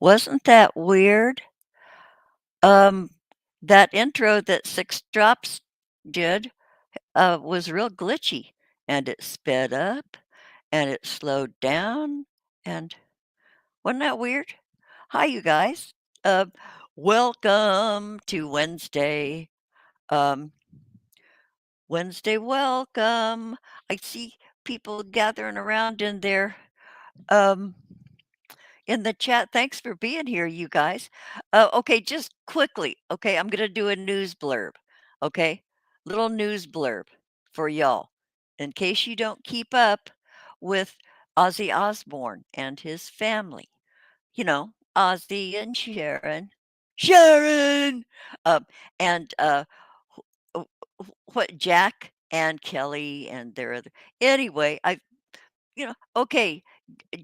Wasn't that weird? Um, that intro that Six Drops did, was real glitchy, and it sped up, and it slowed down, and wasn't that weird? Hi, you guys. Uh, welcome to Wednesday. Um, Wednesday welcome. I see people gathering around um in the chat. Thanks for being here, you guys. Okay, just quickly. Okay, I'm gonna do a news blurb. Okay, little news blurb for y'all, in case you don't keep up with Ozzy Osbourne and his family. You know, Ozzy and Sharon, Sharon, and what Jack and Kelly and their other. Anyway, okay.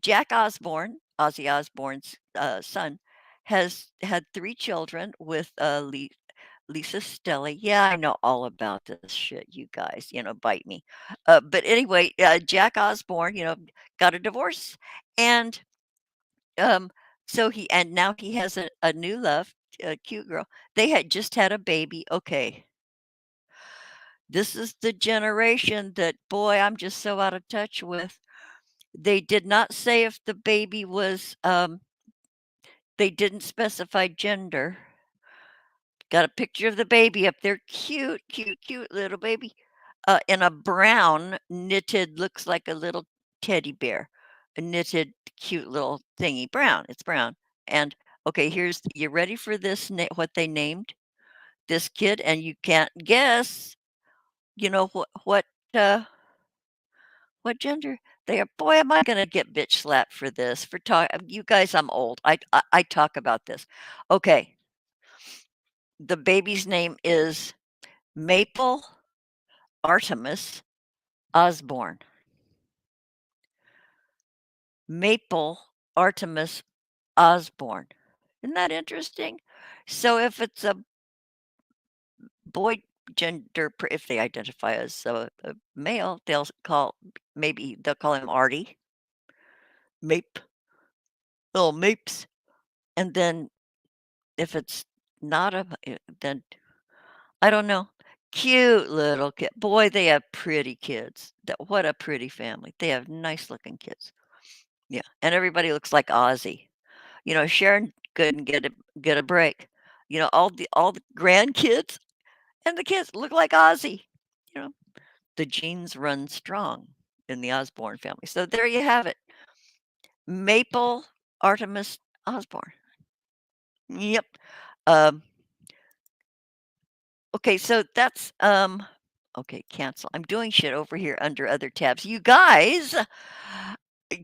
Jack Osbourne, Ozzy Osbourne's, son, has had 3 children with, Lisa Stelly. Yeah, I know all about this shit, you guys, bite me. But anyway, Jack Osbourne, got a divorce, and, um, and now he has a new love, a cute girl. They had just had a baby. Okay, this is the generation that, boy, I'm just so out of touch with. They did not say if the baby was, they didn't specify gender. Got a picture of the baby up there. Cute, cute, cute little baby. In a brown knitted, looks like a little teddy bear. A knitted, cute little thingy. Brown. It's brown. And okay, you ready for this? What they named this kid? And you can't guess. You know uh, what gender they are. Boy, am I gonna get bitch slapped for this. For talk, you guys, I'm old. I talk about this. Okay, the baby's name is Maple Artemis Osborne. Maple Artemis Osborne. Isn't that interesting? So if it's a boy gender, if they identify as a male, maybe they'll call him Artie. Mape. little Mapes. And then if it's not then I don't know. Cute little kid. Boy, they have pretty kids. What a pretty family. They have nice looking kids. Yeah, and everybody looks like Ozzy. Sharon couldn't get a break. All the grandkids and the kids look like Ozzy. You know, the genes run strong in the Osborne family. So there you have it. Maple Artemis Osborne. Yep. Um, okay, so that's okay, cancel. I'm doing shit over here under other tabs. You guys,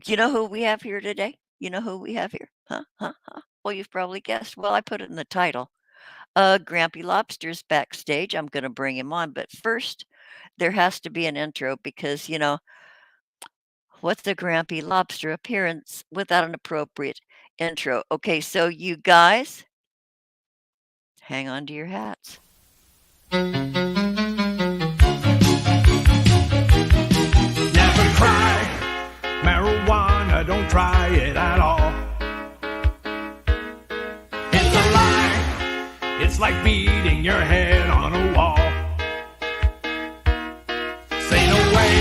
you know who we have here today? You know who we have here? Huh? Huh? Huh? Well, you've probably guessed. Well, I put it in the title. Grampy Lobster's backstage. I'm going to bring him on, but first there has to be an intro because, what's a Grampy Lobster appearance without an appropriate intro? Okay, so you guys, hang on to your hats. Never try marijuana, don't try it at all. It's a lie, it's like beating your head on a wall. Say no way,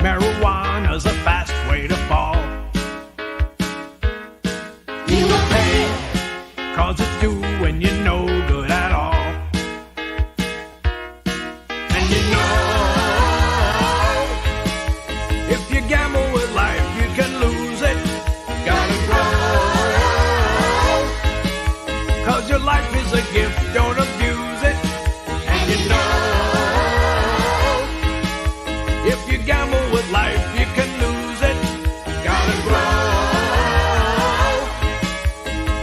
marijuana's a fast way to fall. You will pay, cause it's doing you no good at all. And you know, if you gamble with life, you can lose it. Gotta grow, cause your life is a gift, don't abuse it. And you know, if you gamble with life, you can lose it. Gotta grow,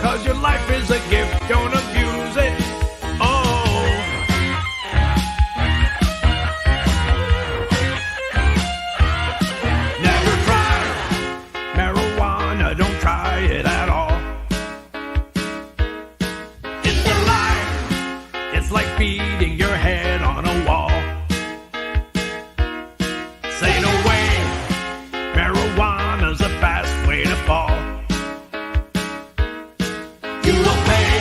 cause your life is a gift, don't abuse it. Oh, never try marijuana, don't try it at all. It's a lie, it's like beating your head on a wall. Say no way, marijuana's a fast way to fall. You will pay,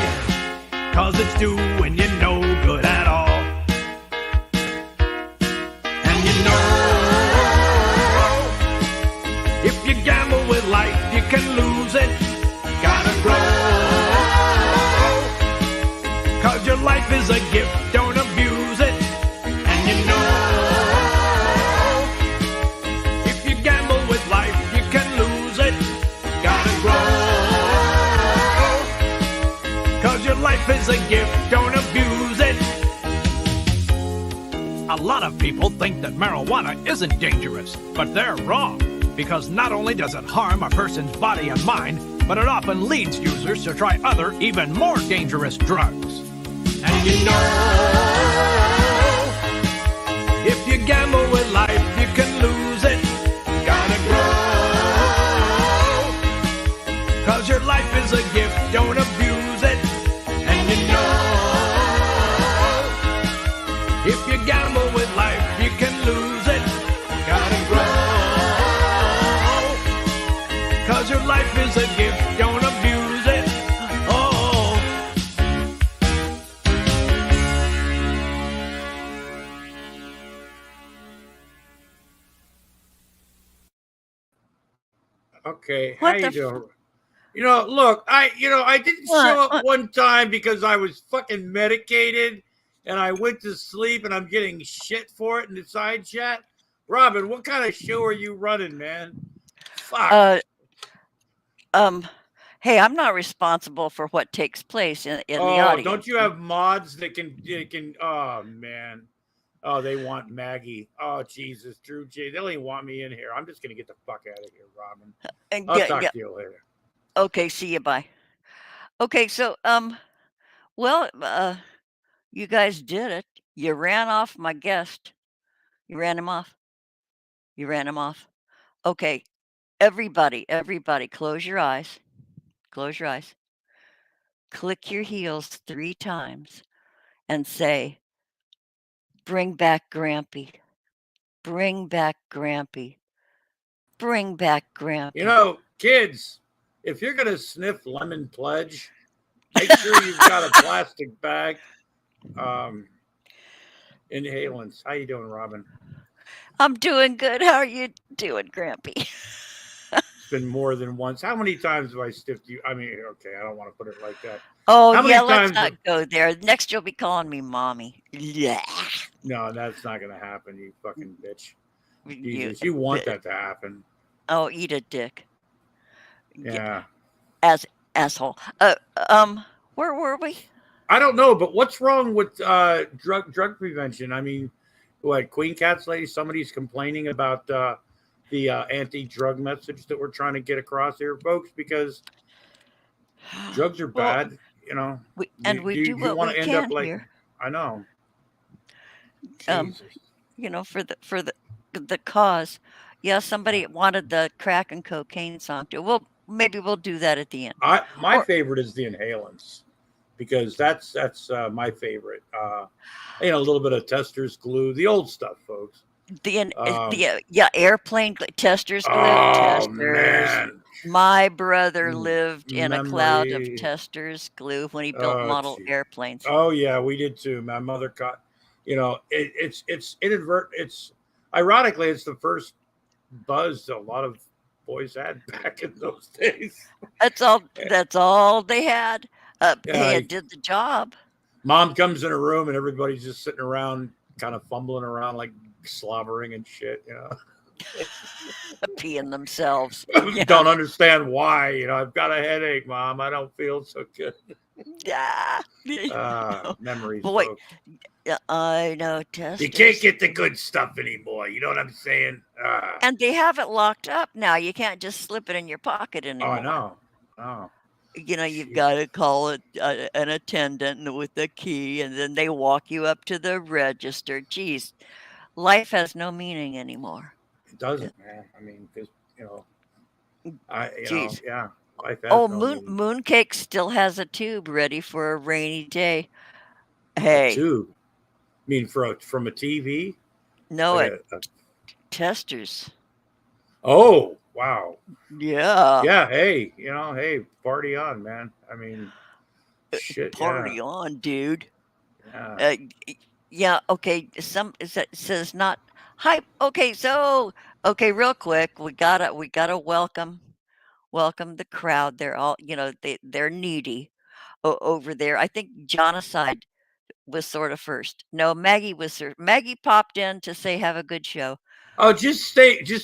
cause it's doing you no good at all. And you know, if you gamble with life, you can lose it. Gotta grow, cause your life is a gift, don't abuse it. And you know, if you gamble with life, you can lose it. Gotta grow, cause your life is a gift, don't abuse it. A lot of people think that marijuana isn't dangerous, but they're wrong. Because not only does it harm a person's body and mind, but it often leads users to try other, even more dangerous drugs. And you know, if you gamble with life, you can lose it. Gotta grow, cause your life is a gift, don't abuse it. And you know, if you gamble with life, you can lose it. Gotta grow, cause your life is a gift, don't abuse it. Oh, Okay, how What the you f- doing? Look, I didn't show up one time because I was fucking medicated and I went to sleep and I'm getting shit for it in the side chat. Robin, what kind of show are you running, man? Fuck. uh hey, I'm not responsible for what takes place in the Oh, audience. don't you have mods that can oh man. Oh, they want Maggie. Oh Jesus, Drew J. They only want me in here. I'm just gonna get the fuck out of here, Robin. And I'll talk to you later. okay, see you, bye. Okay, so well, you guys did it. You ran off my guest. You ran him off. You ran him off. Okay, everybody, close your eyes. Close your eyes. Click your heels 3 times and say, "Bring back Grampy. Bring back Grampy. Bring back Grampy." Kids, if you're gonna sniff lemon pledge, make sure you've got a plastic bag. Um, inhalants. How you doing, Robin? I'm doing good. How are you doing, Grampy? It's been more than once. How many times have I stiffed you? I mean, okay, I don't want to put it like that. Oh, How yeah, many let's times? not go there. Next, you'll be calling me mommy. Yeah. No, that's not gonna happen. You fucking bitch. You, Jesus, you want that to happen? oh, eat a dick. Yeah. As asshole. Where were we? I don't know, but what's wrong with drug prevention? I mean, what Queen Cat's lady? Somebody's complaining about the anti-drug message that we're trying to get across here, folks, because drugs are Well, bad. You know, we do you what want we to end up can like? here. I know. Um, Jesus. for the cause. Yeah, somebody wanted the crack and cocaine song too. Well, maybe we'll do that at the end. My Or favorite is the inhalants because that's my favorite. You know, a little bit of Tester's glue, the old stuff, folks. airplane testers glue Oh testers. man, My brother lived in a cloud of memory. testers glue when he built Oh, model gee. airplanes. Oh yeah, we did too. My mother caught. You know, it's inadvertent. It's ironically, it's the first buzz a lot of boys had back in those days. That's all. That's all they had. Hey, Yeah, it did the job. mom comes in a room and everybody's just sitting around, kind of fumbling around, like slobbering and shit. You know, Peeing themselves. don't understand why. You know, I've got a headache, mom. I don't feel so good. Yeah. Memories, Boy, folks. I know testers. You can't get the good stuff anymore. You know what I'm saying? And they have it locked up now. You can't just slip it in your pocket Oh, anymore. I know. Oh, You've got to call it an attendant with a key, and then they walk you up to the register. Geez, life has no meaning anymore. it doesn't, man. I mean, because you know, Geez. yeah, life has Oh, no meaning. Mooncake still has a tube ready for a rainy day. A Hey, tube. I mean, from a TV. no, Like testers. oh, wow. Yeah. Yeah. Hey, you know, hey, party on, man. I mean, shit. Party on, dude. Yeah. Yeah. Okay. It says not hype. Okay. So, okay, real quick, we gotta welcome the crowd. They're all, they're needy over there. I think Genocide was sort of first. No, Maggie popped in to say have a good show. Oh, just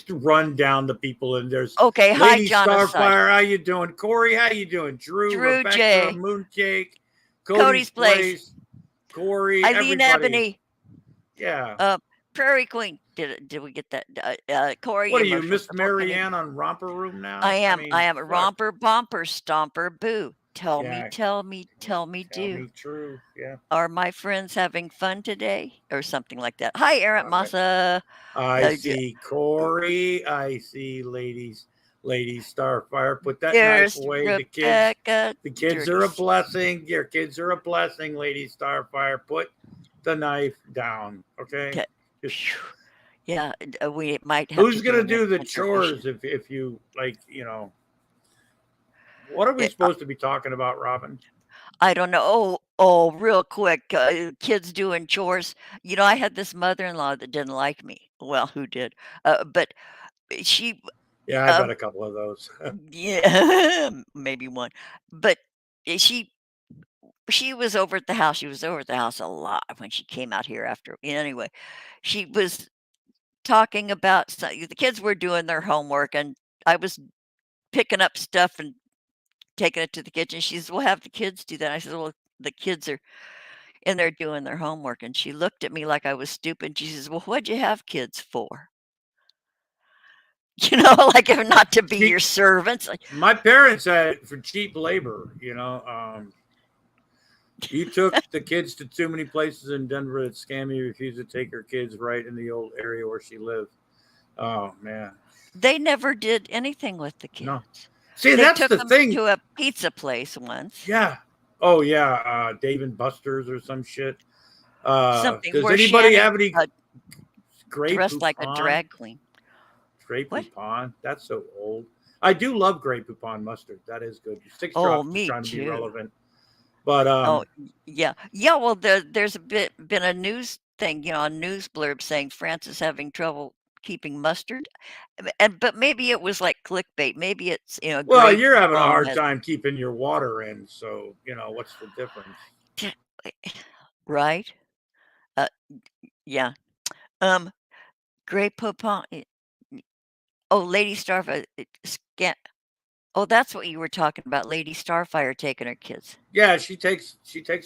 run down the people, and there's Okay, hi Lady Genocide. Starfire. How you doing, Corey? How you doing, Drew, Rebecca, J. Mooncake, Cody's Place. Corey, Eileen everybody. Ebony. Yeah. Prairie Queen. Did we get that? Corey. What are you, Miss Marianne on Romper Room now? I am. mean, I am a fuck. romper, bomper, stomper, boo. Tell me, Yeah. tell me, Tell do. me true. Yeah. Are my friends having fun today? Or something like that. Hi, Aaron Massa. I see Corey. I see Lady Starfire. Put that There's knife away. Rebecca. The kids are a blessing. Your kids are a blessing, Lady Starfire. Put the knife down. Okay. Phew. Yeah, we might have. Who's gonna do the chores if you like? You know. What are we supposed to be talking about, Robin? I don't know. Oh, real quick, kids doing chores. I had this mother-in-law that didn't like me. Well, who did? But she. Yeah, I got a couple of those. Yeah, maybe one. But she was over at the house. She was over at the house a lot when she came out here after. Anyway, she was talking about the kids were doing their homework, and I was picking up stuff and taking it to the kitchen. She says, "We'll have the kids do that." I said, "Well, the kids are in there doing their homework." And she looked at me like I was stupid. She says, "Well, what'd you have kids for?" Like if not to be your servants. My parents had it for cheap labor. You took the kids to too many places in Denver that Scammy refused to take her kids right in the old area where she lived. Oh man, they never did anything with the kids. No. See, they that's took the them thing. To a pizza place once. Yeah. Oh yeah, Dave and Buster's or some shit. Something. Does anybody have any dressed like a drag queen? Grey Poupon? That's so old. I do love Grey Poupon mustard. That is good. Six Oh, drops is me trying to be too. relevant, but Oh, yeah. Yeah, well, there's been a news thing, a news blurb saying France is having trouble keeping mustard. But maybe it was like clickbait. Maybe it's, well, Grey you're having a Poupon hard has time keeping your water in, so what's the difference? right? Uh, yeah. Um, Grey Poupon. Oh, Lady Starfire. Oh, that's what you were talking about. Lady Starfire taking her kids. Yeah, she takes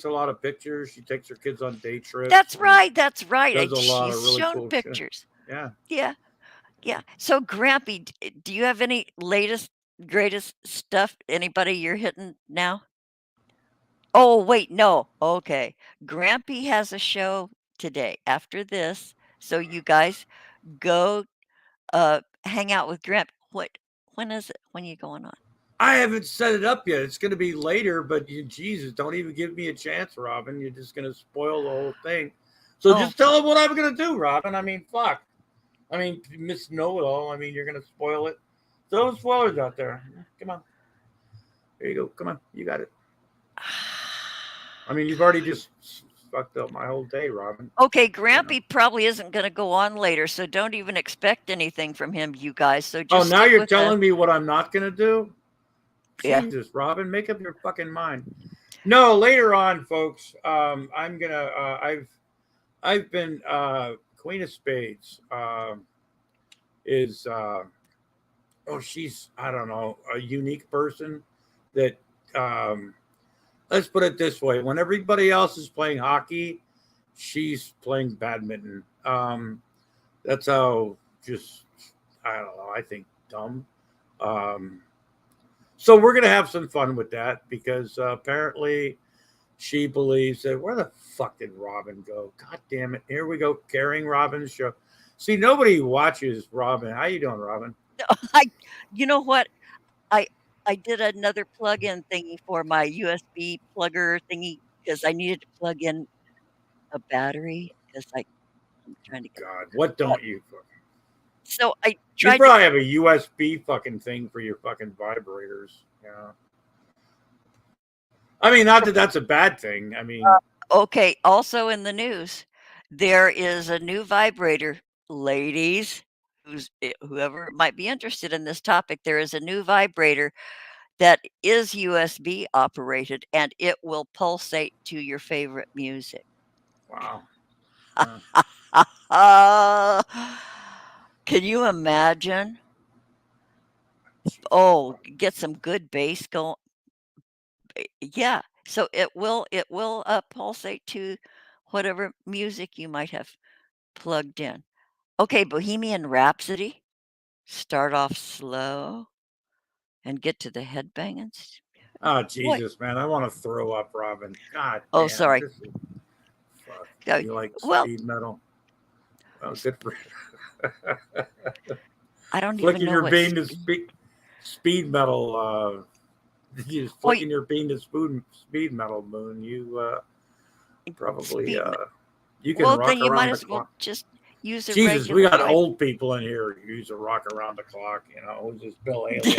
a lot of pictures. She takes her kids on day trips. That's right. That's right. Does a lot of She's really shown cool shit. pictures. Yeah. Yeah. Yeah. So, Grampy, do you have any latest, greatest stuff? Anybody you're hitting now? Oh, wait, no. Okay. Grampy has a show today after this. So, you guys go hang out with Gramp. When is it? When are you going on? I haven't set it up yet. It's going to be later, but Jesus, don't even give me a chance, Robin. You're just going to spoil the whole thing. So just tell them what I'm going to do, Robin. I mean, fuck. I mean, Miss Know-It-All. I mean, you're going to spoil it. Throw spoilers out there. Come on. There you go. Come on. You got it. I mean, you've already just fucked up my whole day, Robin. Okay, Grampy probably isn't going to go on later, so don't even expect anything from him, you guys. So just now you're telling me what I'm not going to do? Yeah. Jesus, Robin, make up your fucking mind. No, later on, folks. I'm gonna. I've been Queen of Spades. Is she's, I don't know, a unique person that. Let's put it this way: when everybody else is playing hockey, she's playing badminton. That's how. Just, I don't know. I think dumb. So we're going to have some fun with that because apparently she believes that, where the fuck did Robin go? God damn it. Here we go, carrying Robin's show. See, nobody watches Robin. How you doing, Robin? You know what? I did another plug-in thingy for my USB plugger thingy because I needed to plug in a battery because I'm trying to get. God, what don't you? So I You tried to. probably have a USB fucking thing for your fucking vibrators. Yeah. I mean, not that that's a bad thing. I mean, Okay, also in the news, there is a new vibrator, ladies, whoever might be interested in this topic, there is a new vibrator that is USB operated and it will pulsate to your favorite music. wow. Can you imagine? Oh, get some good bass going. Yeah, so it will pulsate to whatever music you might have plugged in. Okay, Bohemian Rhapsody. Start off slow and get to the headbanging. Oh, Jesus, man. I want to throw up, Robin. God Oh, damn, sorry. Fuck. You like speed metal? Well, good for I don't flicking even know your what bean to speed metal. You just flicking your bean to speed metal, Moon. You probably you can rock then you around might the as well clock. just use a Jesus, we regular got vibe. old people in here who use a rock around the clock. Who's this Bill Alien?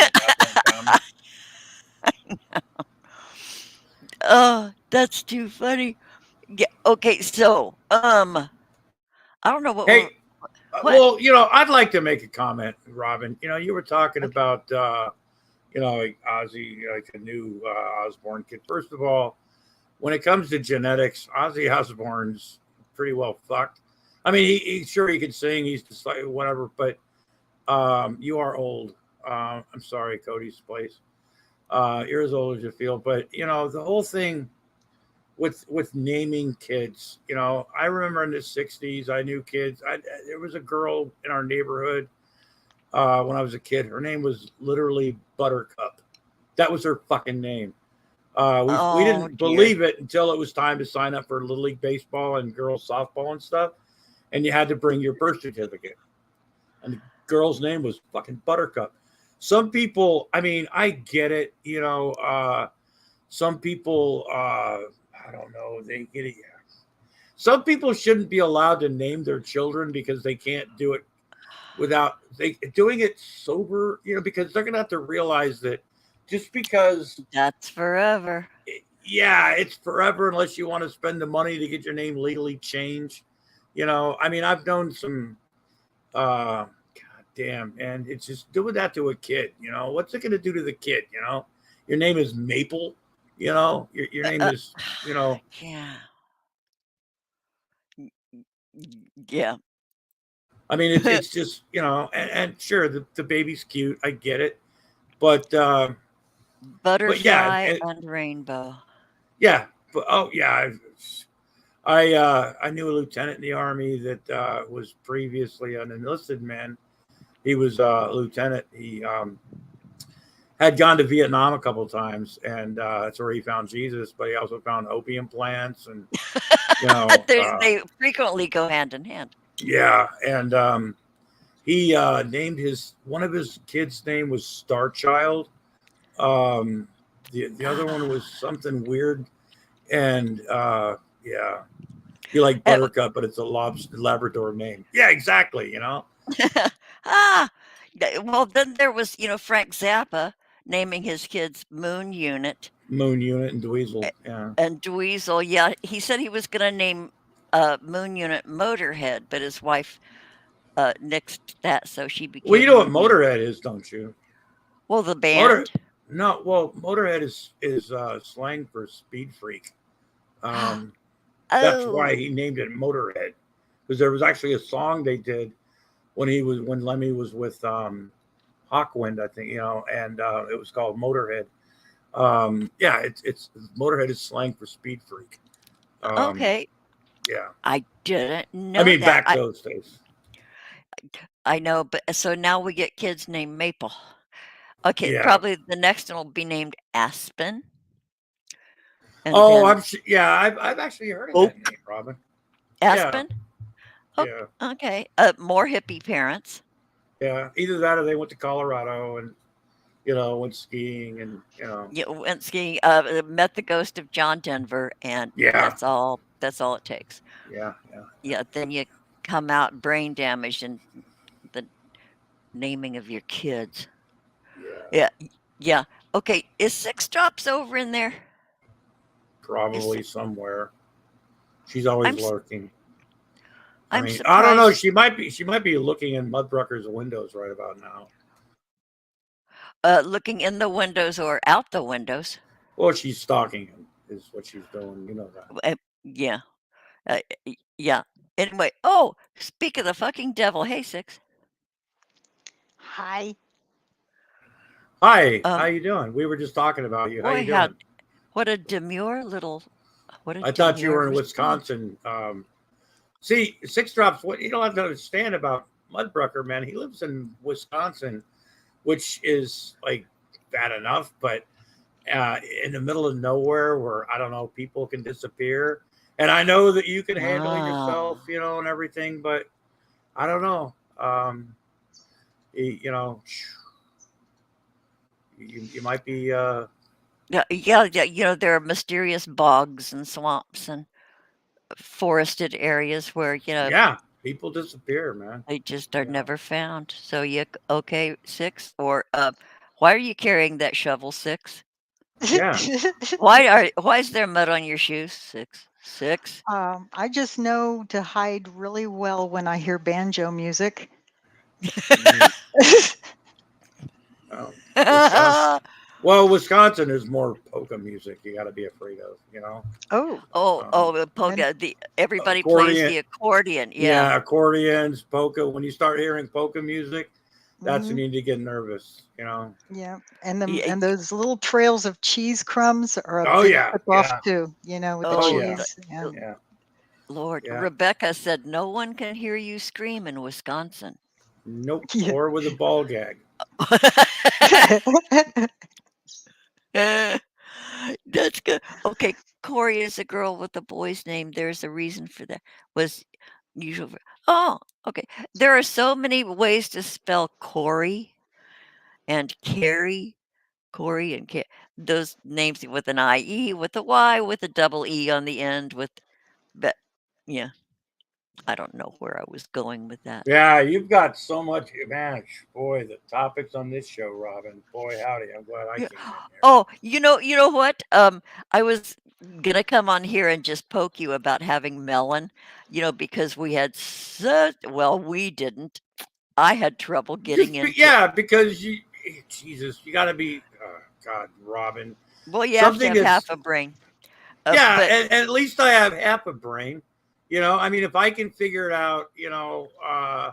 Oh, that's too funny. Yeah, okay, so I don't know what. Hey, what? well, I'd like to make a comment, Robin. You were talking about like Ozzy, like a new Osbourne kid. First of all, when it comes to genetics, Ozzy Osbourne's pretty well fucked. I mean, he sure he can sing. He's just like whatever, but you are old. I'm sorry, Cody's place. You're as old as you feel, but the whole thing with naming kids. I remember in the '60s, I knew kids. There was a girl in our neighborhood when I was a kid. Her name was literally Buttercup. That was her fucking name. We didn't believe it until it was time to sign up for Little League Baseball and girls softball and stuff. And you had to bring your birth certificate. And the girl's name was fucking Buttercup. Some people, I mean, I get it. Some people, I don't know, they get it. Some people shouldn't be allowed to name their children because they can't do it without doing it sober, because they're gonna have to realize that just because, That's forever. yeah, it's forever unless you want to spend the money to get your name legally changed. I mean, I've known some, god damn, and it's just doing that to a kid. What's it gonna do to the kid? Your name is Maple. Your name Uh, is, you know, yeah. Yeah. I mean, it's just, and sure, the baby's cute. I get it. But yeah, Butterfly and rainbow. yeah, but oh yeah, I knew a lieutenant in the army that was previously an enlisted man. He was a lieutenant. He had gone to Vietnam a couple of times, and that's where he found Jesus. But he also found opium plants, and you know, uh, They frequently go hand in hand. yeah, and he named one of his kids' name was Star Child. The other one was something weird, and yeah, you like Uh, Buttercup, but it's a Labrador name. Yeah, exactly. ah, well, then there was, Frank Zappa naming his kids Moon Unit Moon Unit and Dweezil. Yeah. and Dweezil. Yeah, he said he was going to name Moon Unit Motorhead, but his wife nixed that, so she Well, you became know what Moon Unit. Motorhead is, don't you? Well, the Motor. band. No, well, Motorhead is slang for speed freak. That's why Oh, he named it Motorhead, because there was actually a song they did when Lemmy was with Hawkwind, I think, and it was called Motorhead. Yeah, it's Motorhead is slang for speed freak. okay. Yeah, I didn't I know mean that. back those days. I know, but so now we get kids named Maple. Okay, Yeah. probably the next one will be named Aspen, and Oh, then yeah. I've actually heard of that Oak. name, Robin. Yeah, Aspen. Oh, yeah, okay. More hippie parents. yeah. Either that or they went to Colorado and went skiing and Yeah, went skiing. Met the ghost of John Denver, and yeah, that's all. That's all it takes. yeah, yeah, Yeah. Then you come out brain damaged and the naming of your kids. yeah. Yeah. Yeah. Okay. Is Six Drops over in there? Is Probably somewhere. She's always I'm lurking. I I'm mean, I don't know. surprised. She might be looking in Mudbrucker's windows right about now. Looking in the windows or out the windows. Well, she's stalking him, is what she's doing. You know that. Yeah. Yeah. Anyway, oh, speak of the fucking devil. Hey, Six. Hi. Hi, how Um, you doing? We were just talking about you. How you boy, how doing? what a demure little, what a I thought you demure were in response. Wisconsin. See, Six Drops. What you don't have to understand about Mudbrucker, man. He lives in Wisconsin, which is like bad enough, but in the middle of nowhere where I don't know, people can disappear. And I know that you can handle yourself, Wow. and everything, but I don't know. You know, you might be. Yeah. There are mysterious bogs and swamps and forested areas where Yeah, people disappear, man. they just are You know. never found. So okay, Six, or why are you carrying that shovel, Six? Yeah. Why is there mud on your shoes, Six? Six. I just know to hide really well when I hear banjo music. Mm, oh, Wisconsin. Well, Wisconsin is more polka music. You got to be afraid of, Oh, The and polka. Everybody plays accordion. the accordion. Yeah. Yeah, accordions, polka. When you start hearing polka music, that's when mhm, you need to get nervous. yeah, and them Yeah. and those little trails of cheese crumbs are a Oh big yeah, tip off yeah, too. With the oh Oh, yeah, cheese. Yeah. yeah, Lord. yeah. Rebecca said no one can hear you scream in Wisconsin. Nope. Yeah. Or with a ball gag. That's good. Okay, Corey is a girl with a boy's name. There's a reason for that. Was usual. Oh, okay. There are so many ways to spell Corey and Carrie. Corey and those names with an IE, with a Y, with a double E on the end, with but yeah. I don't know where I was going with that. Yeah, you've got so much, man. Boy, the topics on this show, Robin. Boy, howdy! I'm glad I Yeah. came in here. Oh, you know what? I was gonna come on here and just poke you about having melon, because we had such, well, we didn't. I had trouble getting into, Yeah, because Jesus, you got to be. Oh, God, Robin. well, you have to Something have half that's a brain. yeah, But and at least I have half a brain. I mean, if I can figure it out, uh,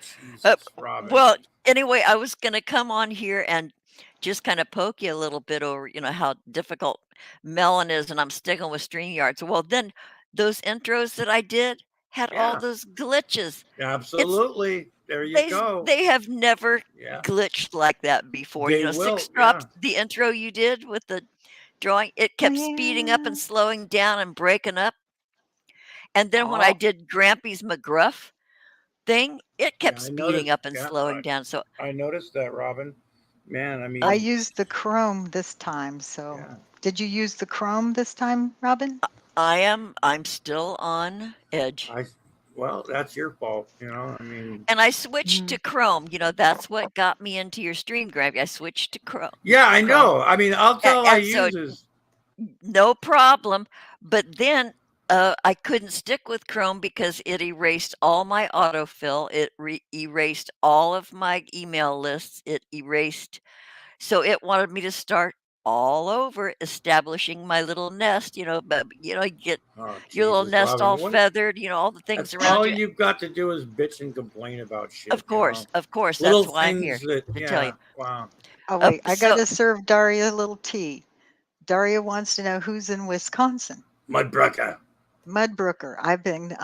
Jesus, Robin. well, anyway, I was gonna come on here and just kind of poke you a little bit over, how difficult melon is, and I'm sticking with StreamYard. So, well, then those intros that I did had all Yeah, those glitches. It's absolutely. There you go. they have never Yeah, glitched like that before. they 6 will. drops, Yeah. the intro you did with the drawing, it kept speeding up and Yeah. slowing down and breaking up. And then when I Oh, did Grampy's McGruff thing, it yeah. kept I speeding noticed. up and Yeah, slowing down. So, I noticed that, Robin. Man, I I um, mean, used the Chrome this time. So, yeah. did you use the Chrome this time, Robin? I'm still on Edge. I well, that's your fault. I mean, And I switched to Mm. Chrome. That's what got me into your stream, Grampy. I switched to Chrome. yeah, I Chrome. know. I mean, I'll tell I And so use is no problem. But then I couldn't stick with Chrome because it erased all my autofill. It erased all of my email lists. So it wanted me to start all over establishing my little nest, but you get oh your little Jesus, nest Robin. all What? feathered, all the things That's around all you. you've got to do is bitch and complain about shit. Of course, Little that's why I'm here things that. to tell you. Yeah. Wow. Oh, wait. I got So to serve Daria a little tea. Daria wants to know who's in Wisconsin. Mudbrucker. Mudbrooker. I've been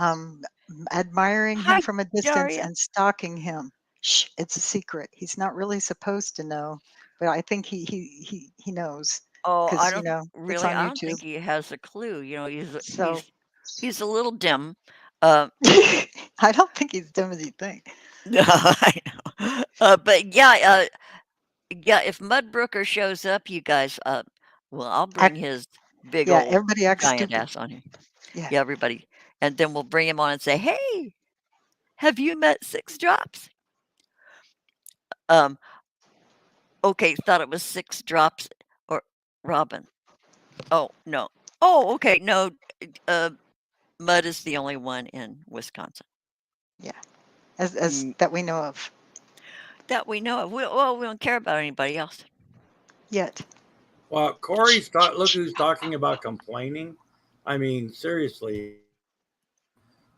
admiring him hi, from a distance Daria. and stalking him. Shh, it's a secret. He's not really supposed to know, but I think he knows Oh, because it's on I don't YouTube. think he has a clue. So He's a little dim. Uh, I don't think he's dumb as you think. no, I know. But yeah. If Mudbrooker shows up, you guys, well, I'll bring Act, his big yeah, old everybody acts giant stupid. ass on here. Yeah. Yeah, everybody, and then we'll bring him on and say, "Hey, have you met 6 drops?" Um, okay, thought it was 6 drops or Robin. Oh no. Oh, okay, no. Uh, Mud is the only one in Wisconsin. Yeah. As Mm, that we know of that we know of. Well, we don't care about anybody else. yet. Well, Corey's look who's talking about complaining. I mean, seriously,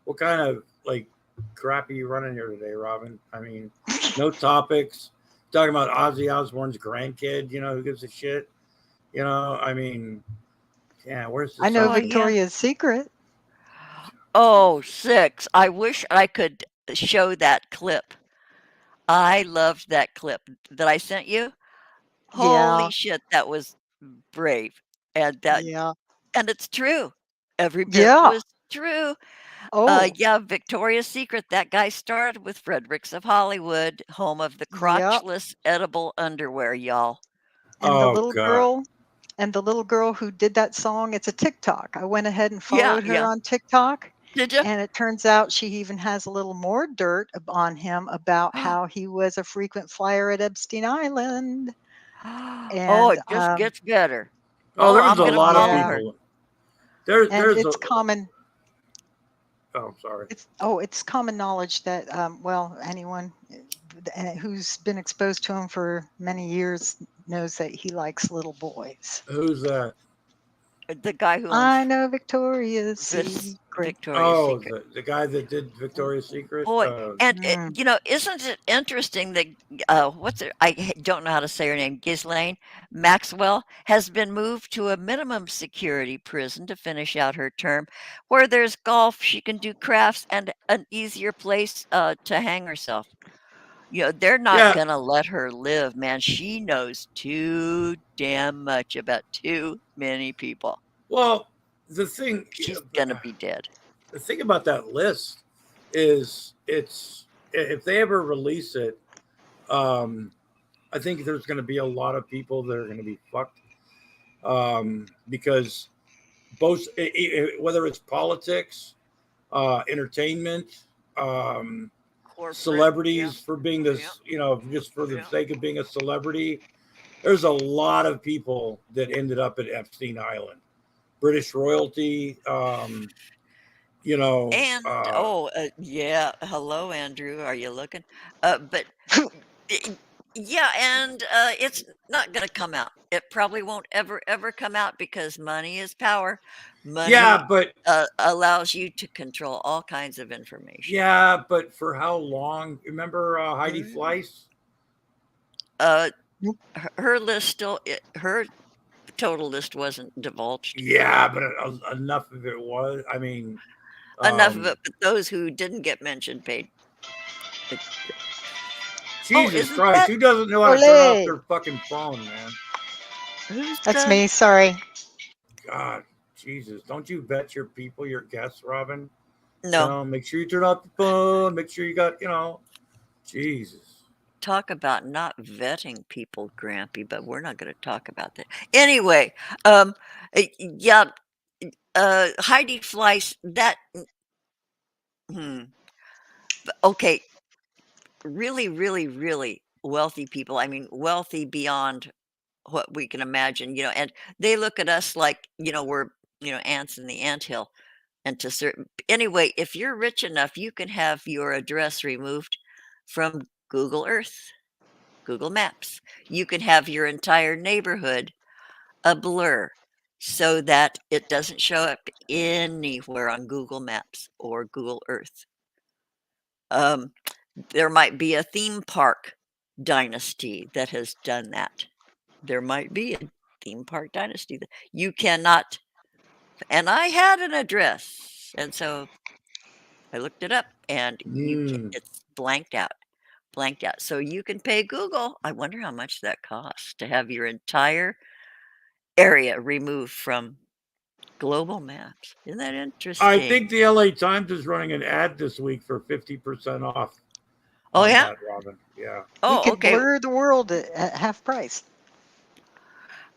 what kind of like crap are you running here today, Robin? I mean, no topics. Talking about Ozzy Osbourne's grandkid. Who gives a shit? I mean, yeah. Where's the I know Oh subject? yeah. Victoria's Secret. Oh, 6. I wish I could show that clip. I loved that clip that I sent you. Yeah. Holy shit, that was brave. And Yeah. it's true. Every bit Yeah. was true. Oh, Yeah, Victoria's Secret, that guy started with Fredericks of Hollywood, home of the yep. crotchless edible underwear, y'all. And the Oh little God. girl and the little girl who did that song, it's a TikTok. I went ahead and Yeah, followed her yeah. on TikTok, Did you? and it turns out she even has a little more dirt on him about how he was a frequent flyer at Epstein Island. Oh, And it just gets better. Oh, Oh, there was I'm a gonna lot of follow yeah, her. people. and There's a. it's common. Oh, sorry. It's common knowledge that well, anyone who's been exposed to him for many years knows that he likes little boys. Who's that? The guy who owns I know Victoria's this Secret. Victoria's Oh, Secret. the guy that did Victoria's Secret. Boy, and Mm. isn't it interesting that what's it? Don't know how to say her name. Ghislaine Maxwell has been moved to a minimum security prison to finish out her term, where there's golf, she can do crafts, and an easier place to hang herself. They're not Yeah. gonna let her live, man. She knows too damn much about too many people. Well, the thing. She's gonna be dead. The thing about that list is it's if they ever release it, I think there's going to be a lot of people that are going to be fucked because both whether it's politics entertainment, Corporate. celebrities for being this, just for the sake of being a celebrity. There's a lot of people that ended up at Epstein Island, British royalty. And yeah. Hello, Andrew. Are you looking? But yeah, and it's not going to come out. It probably won't ever come out because money is power. Money yeah, but allows you to control all kinds of information. yeah, but for how long? Remember Heidi Fleiss? Her list still, her total list wasn't divulged. Yeah, but enough of it was. I mean, Enough of it, but those who didn't get mentioned paid. Jesus isn't Christ, that- who doesn't know how to turn off Olé. their fucking phone, man? Who's That's done- me. Sorry. God, Jesus, don't you vet your people, your guests, Robin? No, Make sure you turn off the phone. Make sure you got, Jesus. talk about not vetting people, Grampy, but we're not going to talk about that. Anyway, yeah, Heidi Fleiss, that, okay, really, really, really wealthy people. I mean, wealthy beyond what we can imagine, and they look at us like, we're, ants in the anthill. And to certain, anyway, if you're rich enough, you can have your address removed from Google Earth, Google Maps. You can have your entire neighborhood a blur so that it doesn't show up anywhere on Google Maps or Google Earth. There might be a theme park dynasty that has done that. There might be a theme park dynasty that you cannot. And I had an address, and so I looked it up, and it's blanked out. So you can pay Google. I wonder how much that costs to have your entire area removed from global maps. Isn't that interesting? I think the LA Times is running an ad this week for 50% off. Oh, on yeah? that, Robin. Yeah. We Oh, could okay. blur the world at half price.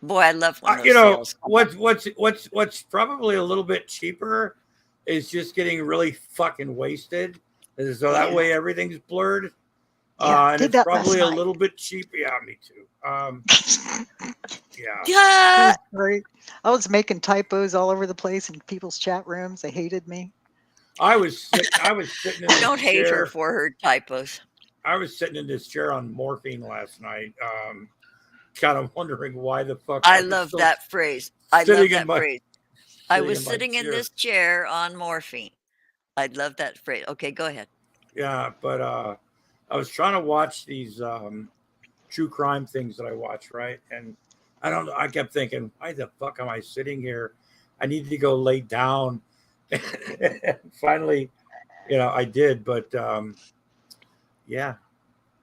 Boy, I love when those sales come up. what's probably a little bit cheaper is just getting really fucking wasted. So that Yeah. way everything's blurred. Yeah, and did it's that last probably a night. little bit cheaper. Yeah, me too. Yeah. Yeah. Right. I was making typos all over the place in people's chat rooms. They hated me. I was sitting in this Don't hate her chair. for her typos. I was sitting in this chair on morphine last night, kind of wondering why the fuck I was love still that phrase. I love sitting in that my- phrase. I sitting was in my sitting in chair. this chair on morphine. I love that phrase. Okay, go ahead. Yeah, but I was trying to watch these true crime things that I watch, right? And I don't know. I kept thinking, why the fuck am I sitting here? I need to go lay down. Finally, I did. But yeah,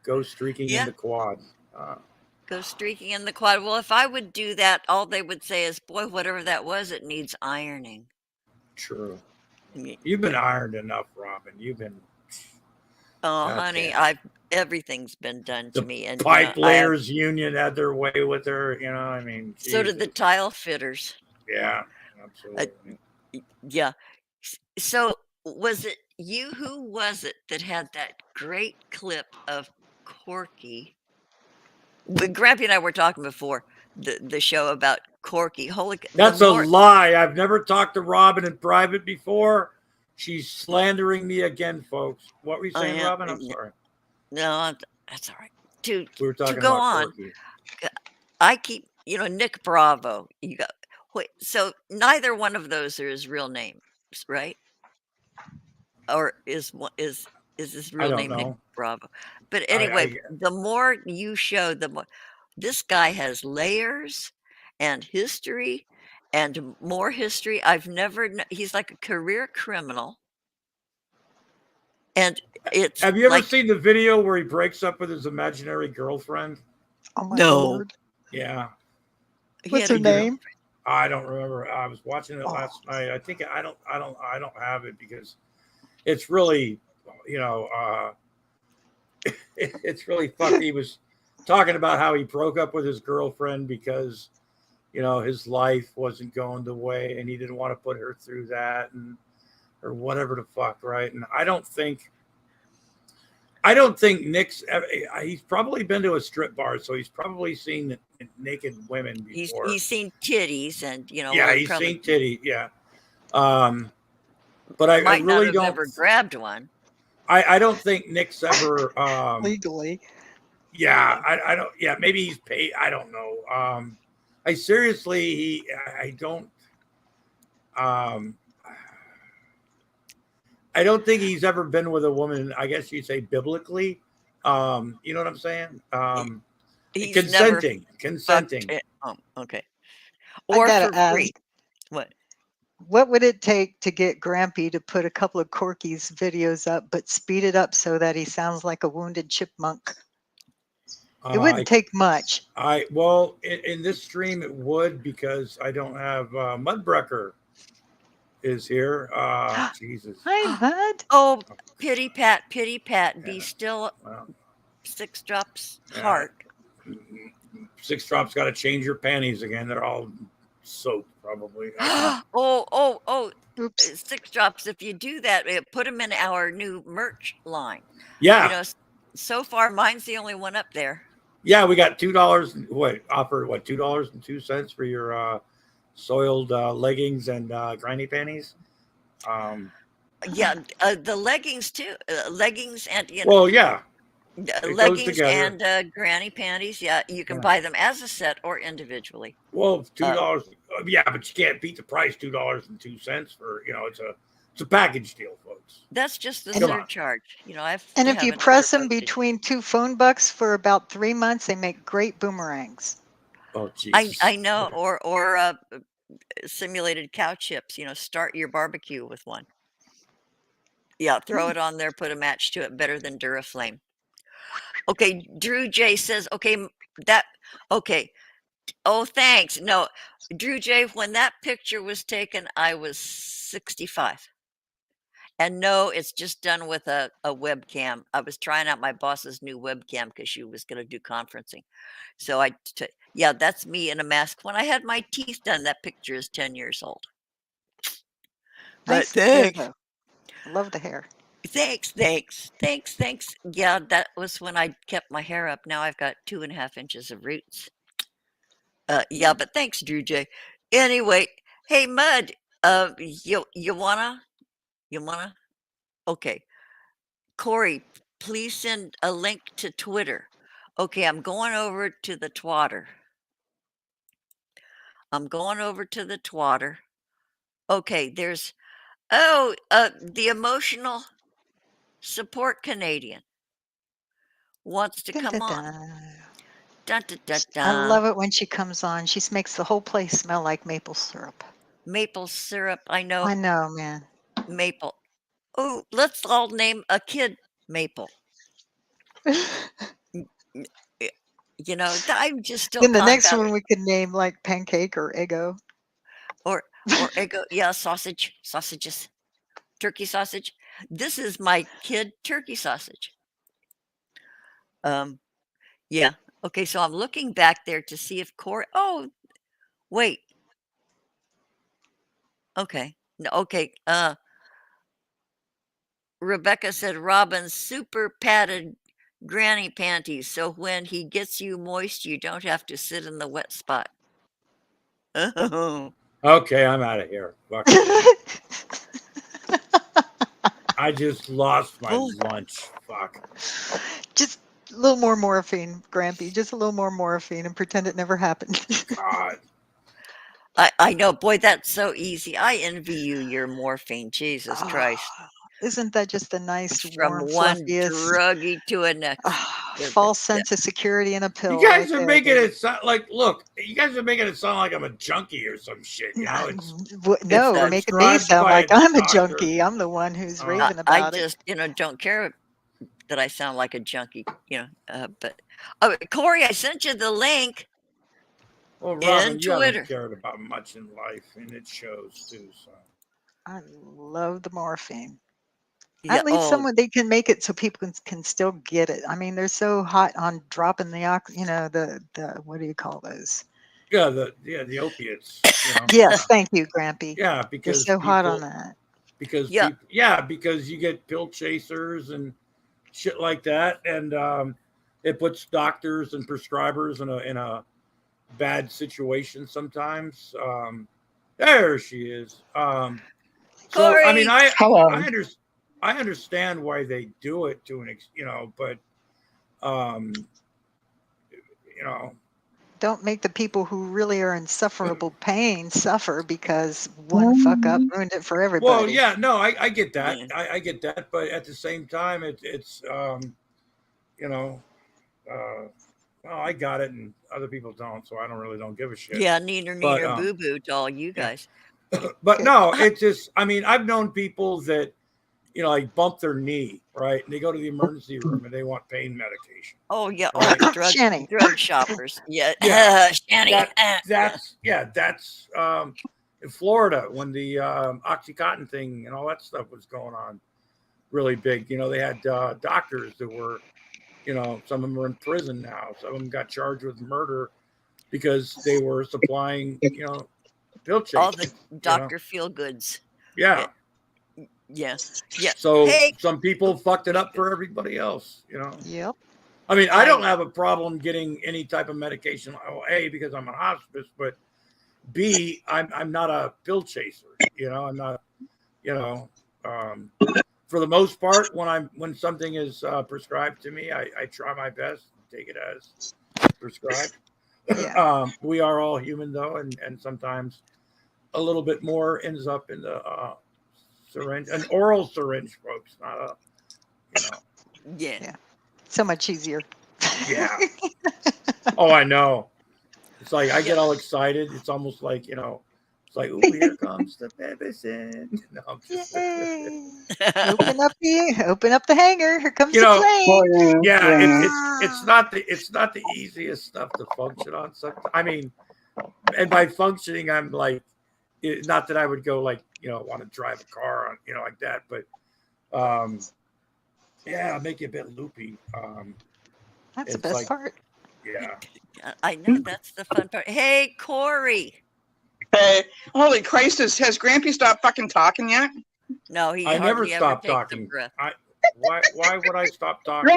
go streaking Yeah. in the quad. Go streaking in the quad. Well, if I would do that, all they would say is, boy, whatever that was, it needs ironing. True. Y- You've been ironed enough, Robin. You've been Oh, God honey, damn. everything's been done to the me. And pipe I have- layers union had their way with her. I mean, so did the Jesus. tile fitters. Yeah, absolutely. Yeah. So was it you? Who was it that had that great clip of Corky? Grampy and I were talking before the show about Corky. Holy, That's a lie. I've never talked to Robin in private before. She's slandering me again, folks. What were you saying, am. Robin? I'm sorry. No, that's all right. To We were talking go about on. Corky. I keep, Nick Bravo. You got wait. So neither one of those are his real names, right? Or is his real don't name Nick know. Bravo? But anyway, I- the more you show, the more this guy has layers and history and more history. I've never. He's like a career criminal, and it's Have you ever like, seen the video where he breaks up with his imaginary girlfriend? Oh my No. Lord. Yeah, he What's had her a girl- name? I don't remember. I was watching it Oh. last night. I think I don't have it because it's really, it's really fucked. He was talking about how he broke up with his girlfriend because, his life wasn't going the way and he didn't want to put her through that. And or whatever the fuck, right? And I don't think Nick's. He's probably been to a strip bar, so he's probably seen naked women before. He's seen titties, and yeah, he's probably seen titty. Yeah, but I might not really have don't. ever grabbed one. I don't think Nick's ever. Legally. Yeah, I don't. Yeah, maybe he's paid. I don't know. I seriously, I don't. I don't think he's ever been with a woman. I guess you'd say biblically. You know what I'm saying? He's consenting. Oh, okay. I Or gotta for ask, free. what would it take to get Grampy to put a couple of Corky's videos up, but speed it up so that he sounds like a wounded chipmunk? It wouldn't take much. Well, in this stream it would, because I don't have Mudbreaker is here. Jesus. Hi, Mud. Oh, pity pat, be Yeah. still. Well, 6 drops Yeah. heart. 6 drops got to change your panties again. They're all soaked, probably. Oh, Oops. 6 drops. If you do that, put them in our new merch line. Yeah. So far mine's the only one up there. Yeah, we got $2. Offered $2.02 for your soiled leggings and granny panties. Yeah, the leggings too. Leggings and Well, yeah, leggings together. and granny panties. Yeah, you can buy them as a set or individually. Well, $2. Yeah, but you can't beat the price. $2.02 for it's a package deal, folks. That's just the Come on. surcharge. And if you press them between 2 phone bucks for about 3 months, they make great boomerangs. Oh, Jesus. I know, or simulated cow chips. Start your barbecue with one. Yeah, throw it on there, put a match to it. Better than Duraflame. Okay, Drew J says, okay. Oh, thanks. No, Drew J, when that picture was taken, I was 65. And no, it's just done with a webcam. I was trying out my boss's new webcam because she was going to do conferencing. So yeah, that's me in a mask. When I had my teeth done, that picture is 10 years old. Nice But hair, thanks. though. I love the hair. Thanks. Yeah, that was when I kept my hair up. Now I've got 2.5 inches of roots. Yeah, but thanks, Drew J. Anyway, hey, Mud, you wanna? Okay. Corey, please send a link to Twitter. Okay, I'm going over to the Twatter. Okay, there's the emotional support Canadian wants to come on. Dun, dun, dun, I dun. love it when she comes on. She makes the whole place smell like maple syrup. Maple syrup. I know. I know, man. Maple. Oh, let's all name a kid Maple. I'm just still. Then the next one we could name like Pancake or Eggo. Or Eggo. Yeah, sausages, turkey sausage. This is my kid turkey sausage. Yeah. Okay, so I'm looking back there to see if Corey. Oh, wait. Okay. No, okay. Rebecca said Robin's super padded granny panties, so when he gets you moist, you don't have to sit in the wet spot. Oh. Okay, I'm out of here. Fuck. I just lost my lunch. Fuck. Just a little more morphine, Grampy. Just a little more morphine and pretend it never happened. God. I know, boy, that's so easy. I envy you your morphine. Jesus Christ. Isn't that just a nice, From warm, one fluffiest, druggy to a next. false sense of security in a pill? You guys right are there, making baby. it sound like, look, you guys are making it sound like I'm a junkie or some shit. No, It's we're making me prescribed sound by like a I'm a doctor. junkie. I'm the one who's raving I about it. just, don't care that I sound like a junkie, but Corey, I sent you the link. Well, Robin, in you Twitter. haven't cared about much in life, and it shows too. So I love the morphine. Yeah, At least someone they can make it so people can still get it. I mean, they're so hot on dropping the what do you call those? yeah, the opiates. Yes, thank you, Grampy. Yeah, They're because so hot on people- that. because Yeah. because you get pill chasers and shit like that, and it puts doctors and prescribers in a bad situation sometimes. There she is. So I mean, Corey. Hello. I understand why they do it to an but you know, Don't make the people who really are in insufferable pain suffer because one fuck up ruined it for everybody. well, yeah, no, I get that. Yeah. I get that, but at the same time, it's well, I got it, and other people don't, so I don't give a shit. Yeah, neener, But, neener, boo boo to all you guys. But no, it just, I mean, I've known people that, like bump their knee, right? And they go to the emergency room and they want pain medication. Oh, yeah. Right. Oh, drug Shanny. shoppers. Yeah. Yeah. Shanny. That's in Florida when the Oxycontin thing and all that stuff was going on really big. They had doctors that were, some of them are in prison now. Some of them got charged with murder because they were supplying, pill chasers. All the Dr. Feel Goods. Yeah. Yeah. Yeah. So Hey. some people fucked it up for everybody else, Yep. I mean, I don't have a problem getting any type of medication. A, because I'm on hospice, but B, I'm not a pill chaser. I'm not. For the most part, when something is prescribed to me, I try my best to take it as prescribed. Yeah. We are all human though, and sometimes a little bit more ends up in the syringe, an oral syringe, folks, not a. Yeah. So much easier. Yeah. Oh, I know. It's like I get all excited. It's almost like, it's like, ooh, here comes the medicine. No, I'm just Yay. Open up the hanger. Here comes the Oh, plane. yeah, it's not the easiest stuff to function on. I mean, and by functioning, I'm like, not that I would go like, want to drive a car on, like that, but yeah, make you a bit loopy. That's the it's best like- part. Yeah. I know. That's the fun part. Hey, Corey. Hey, holy Christ! Has Grampy stopped fucking talking yet? No, he I never hardly ever stop takes a talking. breath. Why would I stop talking? You're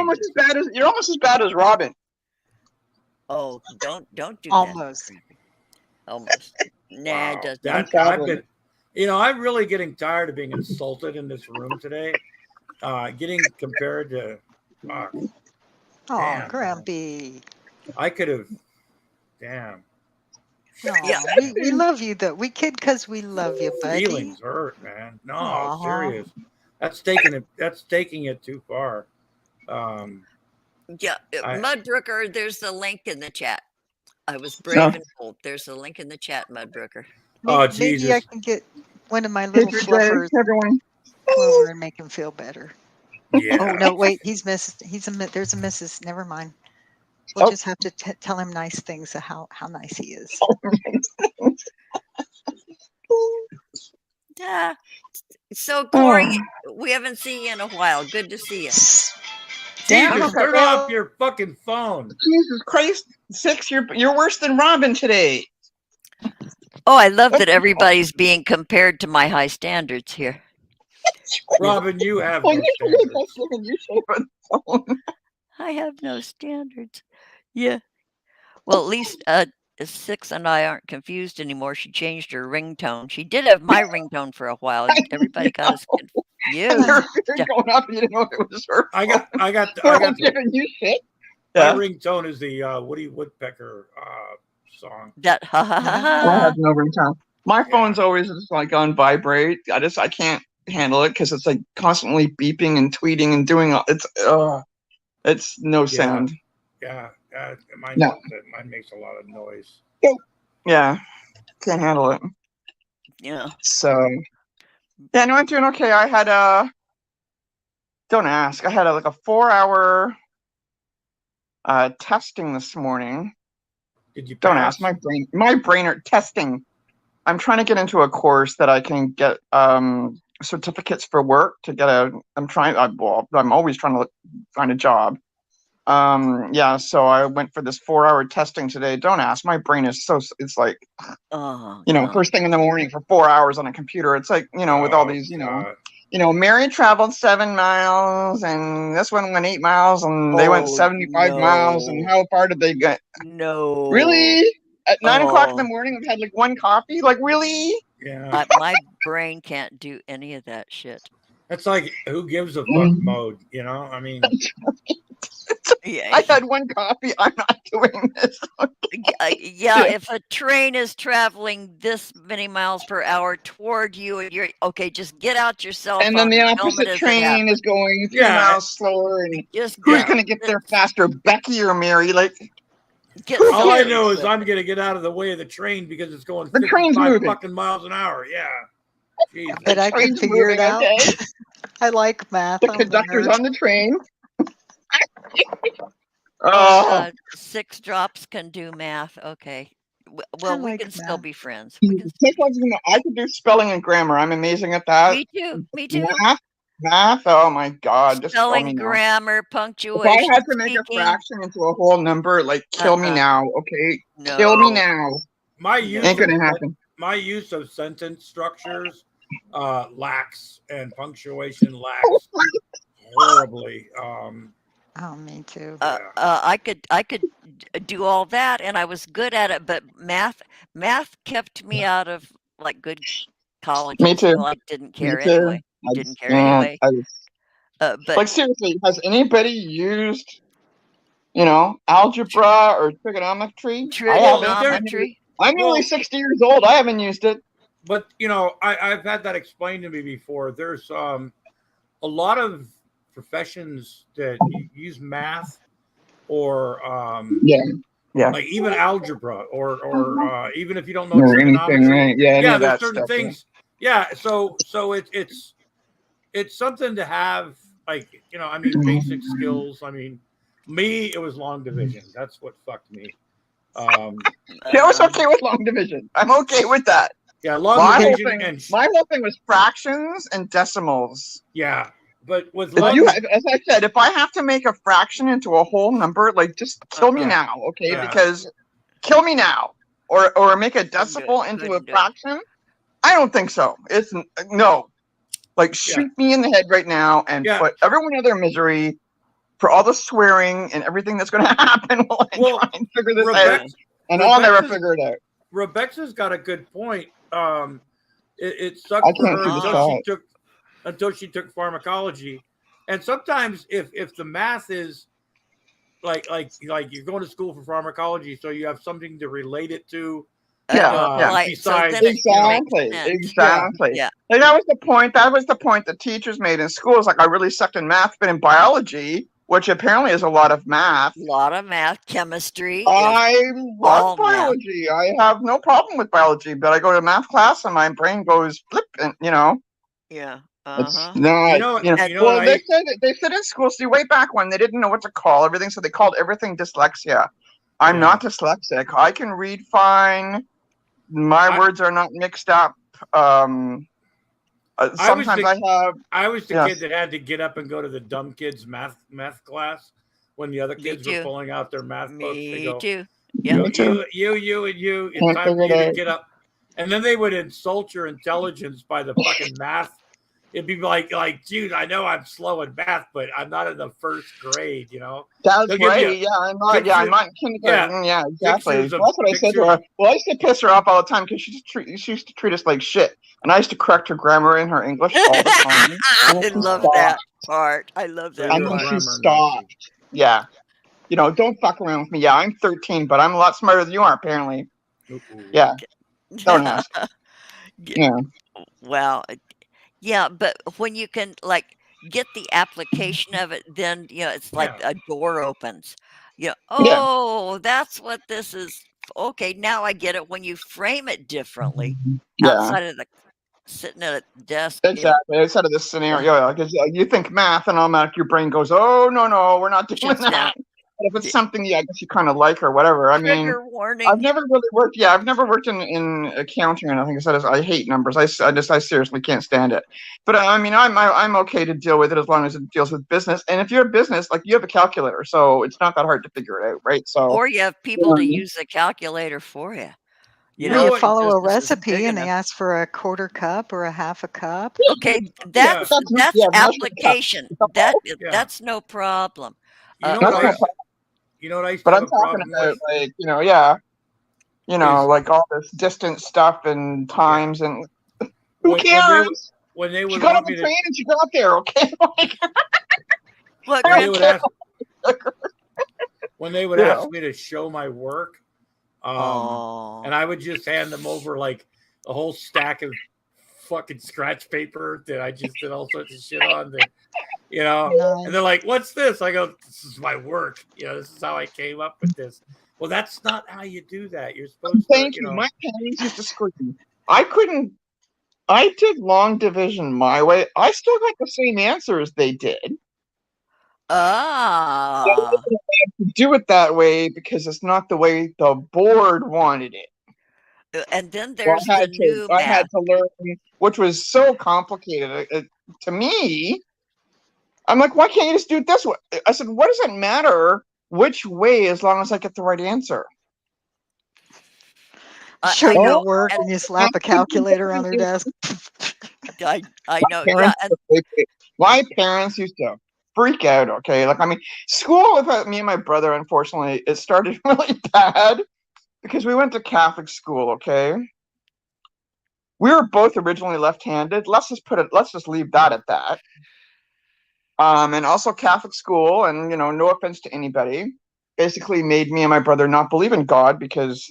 almost as bad as Robin. Oh, don't do Almost. that. Almost. Nah, Wow. it doesn't. I've been, I'm really getting tired of being insulted in this room today. Getting compared to, Oh, Damn. Grumpy. I could have, damn. Aw, Yeah. we love you though. We kid because we love you, buddy. Feelings hurt, man. No, Aw. serious. That's taking it too far. Yeah, I- Mudbrooker, there's the link in the chat. I was brave and bold. There's a link in the chat, Mudbrooker. Oh, Maybe I Jesus. can get one of my little fluffers everyone. over and make him feel better. Yeah. Oh no, wait, he's missed. There's a Mrs. Never mind. We'll Oh. just have to tell him nice things of how nice he is. Yeah. So, Corey, we haven't seen you in a while. Good to see you. Damn. Jesus, turn off your fucking phone. Jesus Christ, Six, you're worse than Robin today. Oh, I love that everybody's being compared to my high standards here. Robin, you have Well, no you should standards. have a phone. I have no standards. Yeah. Well, at least Six and I aren't confused anymore. She changed her ringtone. She did have my ringtone for a while. And everybody got us confused. You're going up, you didn't know if it was her. I got We're all giving you shit. my ringtone is the Woody Woodpecker song. That ha ha ha I ha. have no ringtone. My phone's always just like on vibrate. I can't handle it because it's like constantly beeping and tweeting and doing it's no sound. Yeah, mine makes a lot of noise. Yeah, can't handle it. Yeah. So yeah, no, I'm doing okay. I had don't ask. I had like a 4-hour testing this morning. Did you Don't pass? ask. My brain are testing. I'm trying to get into a course that I can get certificates for work to get I'm always trying to find a job. Yeah, so I went for this 4-hour testing today. Don't ask. My brain is it's like, Oh, you know, no. first thing in the morning for 4 hours on a computer. It's like, you know, with all these, God. Mary traveled 7 miles and this one went 8 miles and they went Oh, 75 miles. And no. how far did they get? No. Really? At 9 o'clock in the Oh, morning, we've had like one coffee? Like, really? Yeah. my brain can't do any of that shit. That's like who gives a fuck Mhm. mode, you know? I mean, Yeah, I had one coffee. I'm not doing this. yeah, Yeah. if a train is traveling this many miles per hour toward you and you're okay, just get out your cell And then phone the and film it opposite as it train happens. is going 3 Yeah. miles slower. And Just who's Yeah. going to get there faster, Becky or Mary? Like, get all I something know is quick. I'm gonna get out of the way of the train because it's going The train's 55 moving. fucking miles an hour. Yeah. Jesus. But I can train's figure it moving, out. okay? I like math. The I'm a conductor's nerd. on the train. Oh, 6 drops can do math. Okay. Well, we like can still math. be friends. We can still take ones in the- I could do spelling and grammar. I'm amazing at that. Me too. Me too. Math. Oh my God! Just kill me Spelling, now. grammar, If I punctuation, had to make a speaking. fraction into a whole number, like kill me now, okay? Kill me No. now. My use Ain't of gonna happen. my use of sentence structures lacks and punctuation lacks horribly. Oh, me too. I could do all that, and I was good at it, but math kept me out of like good colleges. Me too. So I didn't Me care too. anyway. I Didn't care can't. anyway. But Like seriously, has anybody used, algebra or trigonometry? I haven't. trigonometry. I'm Well- only 60 years old. I haven't used it. But I've had that explained to me before. There's a lot of professions that use math or Yeah. like even algebra or even if you don't know Or trigonometry. anything, right? Yeah, any Yeah, of there's that certain stuff, yeah. things. Yeah, so it's something to have, like, basic skills. I mean, me, it was long division. That's what fucked me. Yeah, I was okay with long division. I'm okay with that. Yeah, long My whole, division and my whole thing was fractions and decimals. yeah, but with If long, you, as I said, if I have to make a fraction into a whole number, like just kill me Yeah. now, okay? Yeah. Because kill me now, or make a decimal into a couldn't do it. fraction. I don't think so. It's no, like shoot me in the head right now and Yeah. put everyone in their misery for all the swearing and everything that's going to happen while I Well, try and figure this out. Rebecca, And I'll never Rebecca's- figure it out. Rebecca's got a good point. It sucked I for can't her see the until she took pharmacology, and sometimes if the math is like you're going to school for pharmacology, so you have something to relate it to. Yeah, Like, besides- then it Exactly. makes sense. Exactly. Yeah. Like that was the point. That was the point the teachers made in school. It's like I really sucked in math, but in biology, which apparently is a lot of math, A lot of math, chemistry. I all love biology. I have no problem with biology, but I go to math class and my brain goes flip, and Yeah. it's Uh-huh. not. Well, I- they said in school. See, way back when they didn't know what to call everything, so they called everything dyslexia. I'm Yeah. not dyslexic. I can read fine. My words are not mixed up. Sometimes I was the Yes. kid that had to get up and go to the dumb kids math class when the other Me kids were too. pulling out their math books. They Me go, too. You, Me too. you, and you. It's Can't time for figure you it to out. get up. And then they would insult your intelligence by the fucking math. It'd be like, dude, I know I'm slow in math, but I'm not in the first grade, That's They'll give right. you Yeah, I'm not. Yeah, I'm not in kindergarten. Yeah, exactly. pictures That's of- what I said to pictures- her. Well, I used to piss her off all the time because she used to treat us like shit, and I used to correct her grammar in her English all the time. I And she love stopped. that part. I love So that And you're a then part. she grammar stopped. Yeah. Don't fuck around with me. Yeah, I'm 13, but I'm a lot smarter than you are, apparently. Nazi. Yeah. Don't ask. Yeah. Well, yeah, but when you can like get the application of it, then it's like a door opens. Oh, that's what this is. Okay, now I get it. When you frame it differently, Yeah. outside of the sitting at a desk. Exactly. Outside of this scenario, because you think math, and automatic your brain goes, "Oh no, we're not doing Shuts that." down. if it's something I guess you kind of like or whatever. I mean, Trigger warning. I've never really worked. Yeah, I've never worked in accounting or anything. I said I hate numbers. I seriously can't stand it. But I mean, I'm okay to deal with it as long as it deals with business. And if you're a business, like you have a calculator, so it's not that hard to figure it out, right? So Or you have people to use the calculator for you. You Or know you what? follow a business isn't recipe big and they enough. ask for a quarter cup or a half a cup. Okay, that's Yeah, measure- application. yeah. That's no problem. You know That's what? no I, problem. you know what I used to But have I'm a talking problem about with? like Is- like all this distance stuff and times and who When cares? when they She would got on want the me to, train and she got there. Okay. Like, What, when they Grandpa? would ask, when they would Yeah. ask me to show my work, Oh. and I would just hand them over like a whole stack of fucking scratch paper that I just did all sorts of shit on. That, and Nice. they're like, "What's this?" I go, "This is my work. This is how I came up with this." Well, that's not how you do that. You're supposed thank to, you. My parents used to scream. I did long division my way. I still got the same answers they did. Ah. Do it that way because it's not the way the board wanted it. And then So there's the new I math. had to learn, which was so complicated to me. I'm like, why can't you just do it this way? I said, what does it matter which way as long as I get the right answer? Show know, your work and you slap a calculator on their desk. I know. Yeah, My parents used to freak out. Okay, like I mean, school with me and my brother. Unfortunately, it started really bad because we went to Catholic school. Okay, we were both originally left-handed. Let's just leave that at that. And also Catholic school, and no offense to anybody, basically made me and my brother not believe in God because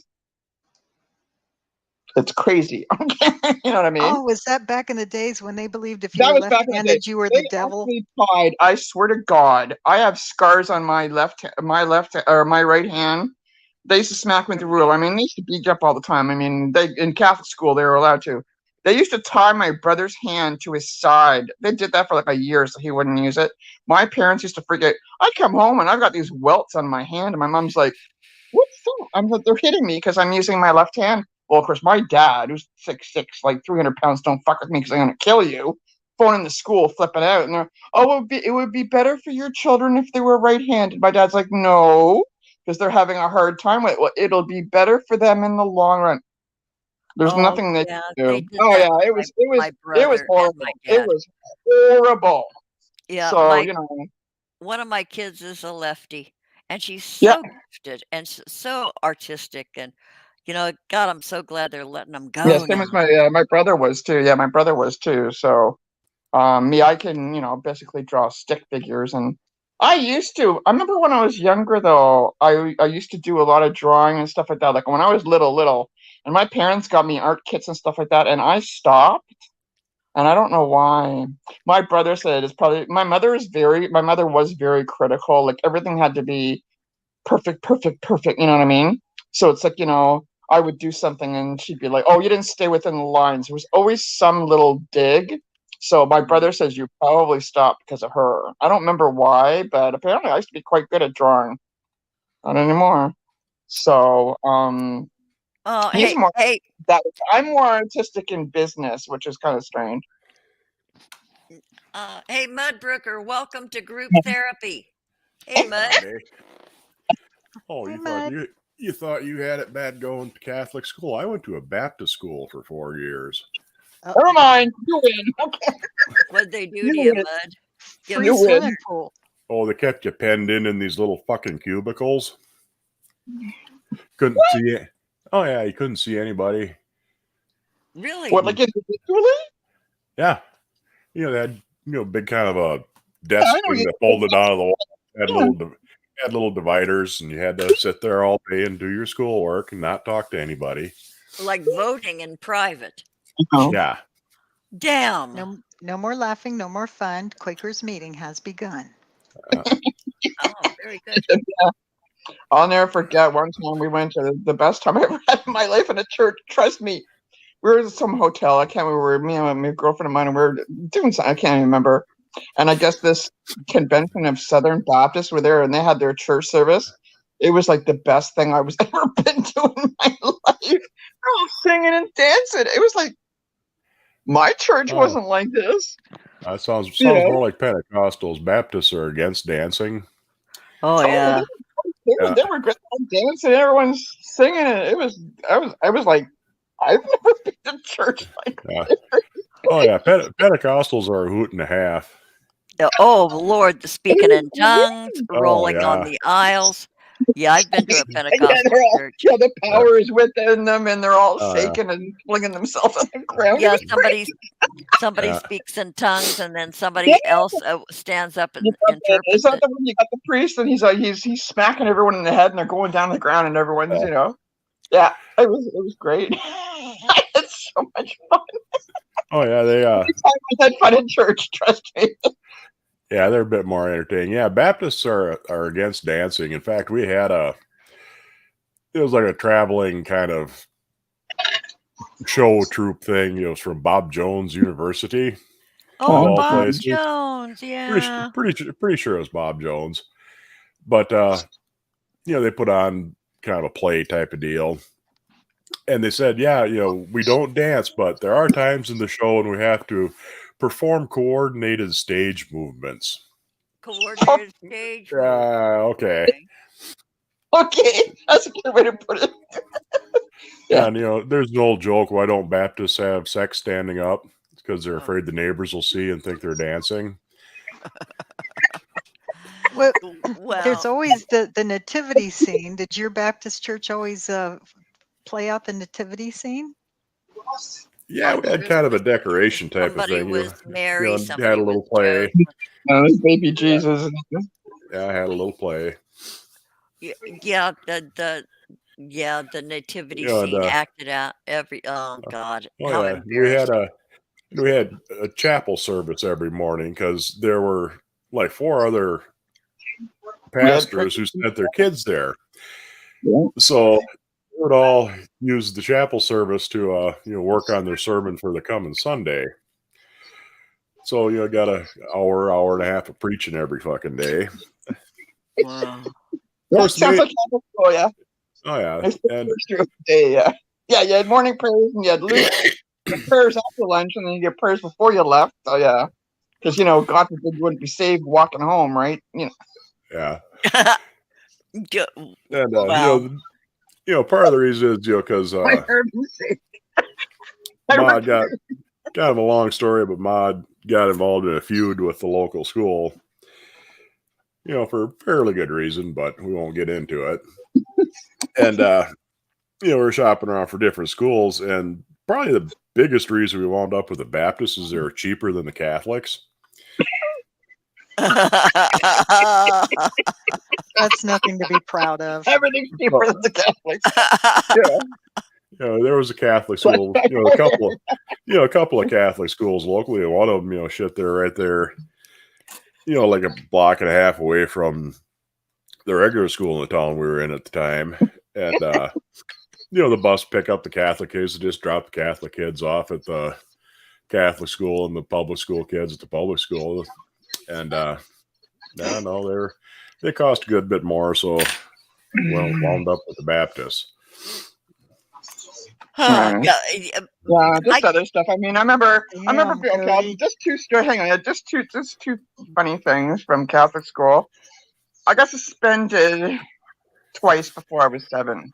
it's crazy. Okay, you know what I mean? Oh, was that back in the days when they believed if you That were was back in the left-handed, day. you were They the devil? actually tied, I swear to God, I have scars on my my right hand. They used to smack me with the rule. I mean, they used to beat you up all the time. I mean, in Catholic school, they were allowed to. They used to tie my brother's hand to his side. They did that for like a year so he wouldn't use it. My parents used to freak out. I come home and I've got these welts on my hand, and my mom's like, "What's that?" I'm like, "They're hitting me because I'm using my left hand." Well, of course, my dad, who's 6'6", like 300 pounds, don't fuck with me because I'm gonna kill you. Phoning the school, flipping out, and they're, "Oh, it would be better for your children if they were right-handed." My dad's like, "No, because they're having a hard time with it." Well, it'll be better for them in the long run. There's nothing they can do. they did Oh that yeah, to it was my brother and horrible. my It dad. was horrible. Yeah, So one of my kids is a lefty, and she's Yeah. so gifted and so artistic, and God, I'm so glad they're letting them go Yeah, same now. as my brother was too. Yeah, my brother was too. So, me, I can basically draw stick figures, and I used to. I remember when I was younger, though, I used to do a lot of drawing and stuff like that. Like when I was little, and my parents got me art kits and stuff like that, and I stopped, and I don't know why. My brother said it's probably my mother was very critical. Like everything had to be perfect. You know what I mean? So it's like I would do something and she'd be like, "Oh, you didn't stay within the lines." There was always some little dig. So my brother says you probably stopped because of her. I don't remember why, but apparently I used to be quite good at drawing. Not anymore. So Oh, he's more hey, I'm more artistic in business, which is kind of strange. hey, Mudbrooker, welcome to group therapy. Hey, Mud. Howdy. Oh, Hey, you Mud. thought you had it bad going to Catholic school? I went to a Baptist school for 4 years. Never mind, you win. Okay. What'd they do You to you, win. Mud? Give Free us win. swimming pool. Oh, they kept you penned in these little fucking cubicles. Couldn't see it. Oh yeah, you couldn't see anybody. Really? What, like individually? Yeah, they had big kind of a desk I know thing you- that folded out of the wall. Had Yeah. had little dividers, and you had to sit there all day and do your schoolwork and not talk to anybody. Like voting in private. No. Yeah. Damn. No more laughing, no more fun. Quaker's meeting has begun. Oh, very good. I'll never forget one time we went to the best time I ever had in my life in a church. Trust me. We were at some hotel. I can't remember. Me and my girlfriend of mine, and we were doing something. I can't even remember. And I guess this convention of Southern Baptists were there, and they had their church service. It was like the best thing I was ever been to in my life. They were singing and dancing. It was like, my church wasn't like this. That sounds Yeah. more like Pentecostals. Baptists are against dancing. Oh yeah. They were good dancing. Everyone's singing, and I was like, I've never been to church like Yeah. Oh yeah, Pentecostals are a hoot and a half. Oh Lord, the speaking in tongues, rolling on yeah. the aisles. Yeah, I've been to a Yeah, Pentecostal they're all, church. yeah, the power is within them, and they're all Oh, yeah. shaking and flinging themselves on the ground. Yeah, It was great. somebody Yeah. speaks in tongues, and then somebody Yeah. else stands up and You got interprets is that it. the one you got the priest, and he's like he's smacking everyone in the head, and they're going down to the ground, and everyone's yeah, it was great. I had so much fun. Oh yeah, they I had fun in church. Trust me. yeah, they're a bit more entertaining. Yeah, Baptists are against dancing. In fact, we had it was like a traveling kind of show troupe thing. It was from Bob Jones University. Oh, all Bob places. Jones, yeah. Pretty sure it was Bob Jones. But they put on kind of a play type of deal. And they said, yeah, we don't dance, but there are times in the show when we have to perform coordinated stage movements. Coordinated stage. Okay. Okay, that's a good way to put it. Yeah. And there's an old joke, why don't Baptists have sex standing up? It's because they're afraid the neighbors will see and think they're dancing. Well, Well, there's always the nativity scene. Did your Baptist church always play out the nativity scene? Yeah, we had kind of a decoration type of somebody thing. was Mary, had somebody a little was play. Joseph. Baby Jesus. Yeah, I had a little play. Yeah, the nativity Yeah, scene acted out every. Oh God, Oh how yeah, embarrassing! we had a chapel service every morning because there were like 4 other pastors who sent their kids there. Yeah. So they would all use the chapel service to work on their sermon for the coming Sunday. So got an hour and a half of preaching every fucking day. Wow. Yeah, sounds like Catholic school, yeah. Oh yeah, and yeah. Yeah, you had morning prayers, and you had prayers after lunch, and then you get prayers before you left. Oh yeah, because God forbid you wouldn't be saved walking home, right? yeah. Yeah, And wow. part of the reason is because Maud got kind of a long story, but Maud got involved in a feud with the local school. For a fairly good reason, but we won't get into it. And we're shopping around for different schools, and probably the biggest reason we wound up with the Baptists is they're cheaper than the Catholics. That's nothing to be proud of. Everything's cheaper than the Catholics. There was a Catholic school, a couple of Catholic schools locally. One of them, they're right there, like a block and a half away from the regular school in the town we were in at the time. And, the bus pick up the Catholic kids and just drop the Catholic kids off at the Catholic school and the public school kids at the public school. And, they cost a good bit more. So, wound up with the Baptists. Yeah, Yeah, just other stuff. I mean, I remember just two funny things from Catholic school. I got suspended twice before I was 7.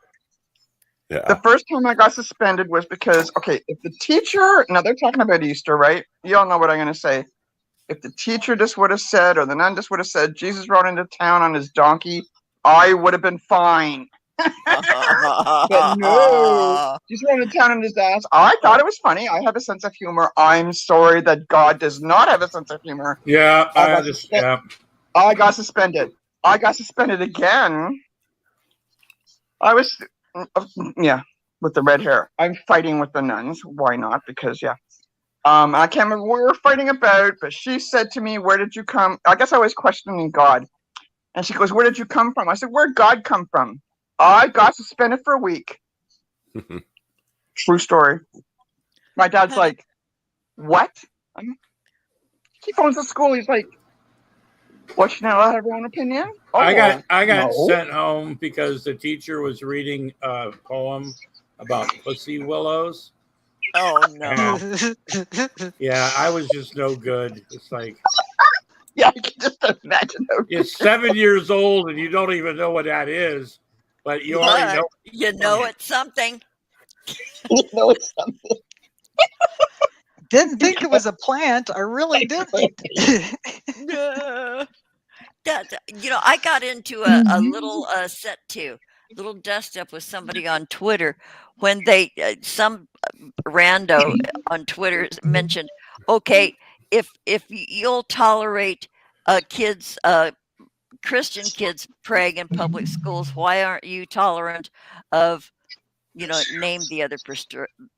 Yeah. The first time I got suspended was because, if the teacher, now they're talking about Easter, right? You all know what I'm going to say. If the teacher just would have said, or the nun just would have said, Jesus rode into town on his donkey, I would have been fine. But no, he's running town in his ass. I thought it was funny. I have a sense of humor. I'm sorry that God does not have a sense of humor. Yeah, I got suspended. I got suspended again. I was, with the red hair. I'm fighting with the nuns. Why not? Because, I can't remember what we were fighting about, but she said to me, where did you come? I guess I was questioning God. And she goes, where did you come from? I said, where'd God come from? I got suspended for a week. True story. My dad's like, what? He phones the school. He's like, "What? You not allowed to have your own opinion?" Oh, I got no. sent home because the teacher was reading a poem about pussy willows. Oh no. Yeah, I was just no good. It's like, Yeah, I can just imagine. you're 7 years old and you don't even know what that is, but you already know. You know it's something. You know it's something. Didn't think it was a plant. I really didn't. I got into a little set too, little dust up with somebody on Twitter when they some rando on Twitter mentioned, okay, if you'll tolerate kids, Christian kids praying in public schools, why aren't you tolerant of, name the other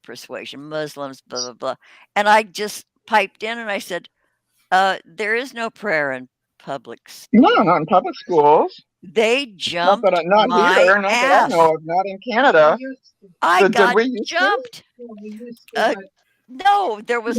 persuasion, Muslims, blah blah blah. And I just piped in and I said, there is no prayer in public No, school. not in public schools. They jumped Not my here. Not that I ass. know of. Not in Canada. I Did got we used to? jumped. No, there were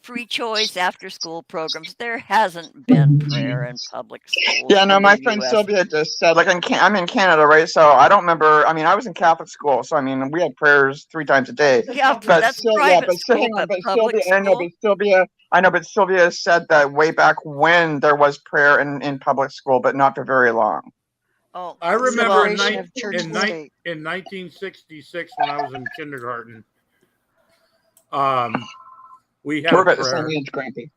free choice after school programs. There hasn't been prayer in public schools. Yeah, no, in my the friend US. Sylvia just said, like, I'm in Canada, right? So I don't remember. I mean, I was in Catholic school, so I mean, we had prayers 3 times a day. Yeah, But that's still, private but still, school, hang on, but but public Sylvia, I know, but Sylvia said that way back when there was prayer in public school, but not for very long. Oh, I remember in Separation of church and state. 1966 when I was in kindergarten. We had We're a about the same prayer. age, Grampy.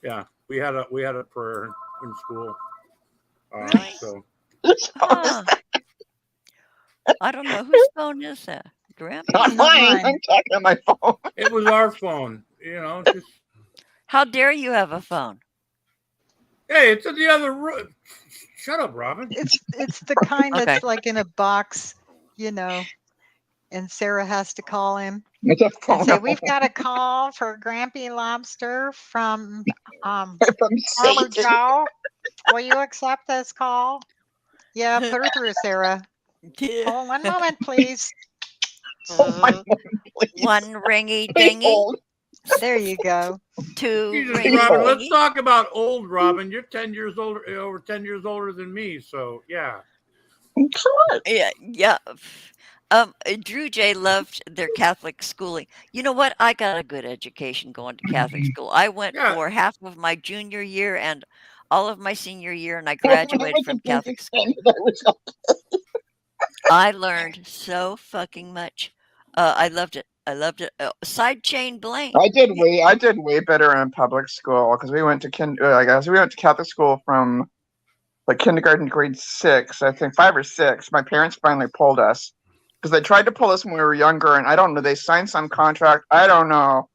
Yeah, we had a prayer in school. Really? So Huh. I don't know whose phone is that. Grandpa? Not mine. mine. I'm talking on my phone. it was our phone. Just How dare you have a phone? hey, it's in the other room. Shut up, Robin. It's the kind Okay. that's like in a box, and Sarah has to call him It's a and phone. say, "We've got a call for Grampy Lobster from from Farmer Satan. Joe. Will you accept this call?" Yeah, put her through, Sarah. Hold 1 moment, please. Oh my God, please. One ringy Please dingy, hold. There you go. two Jesus, ringy Robin, dingy. let's talk about old Robin. You're 10 years older, over 10 years older than me. So yeah. Sure. Yeah. Drew J loved their Catholic schooling. You know what? I got a good education going to Catholic school. I went Yeah. for half of my junior year and all of my senior year, and I graduated from Catholic school. I learned so fucking much. I loved it. Side chain Blaine. I did way better in public school because we went to Catholic school from like kindergarten to grade 6, I think 5 or 6. My parents finally pulled us because they tried to pull us when we were younger, and I don't know. They signed some contract. I don't know,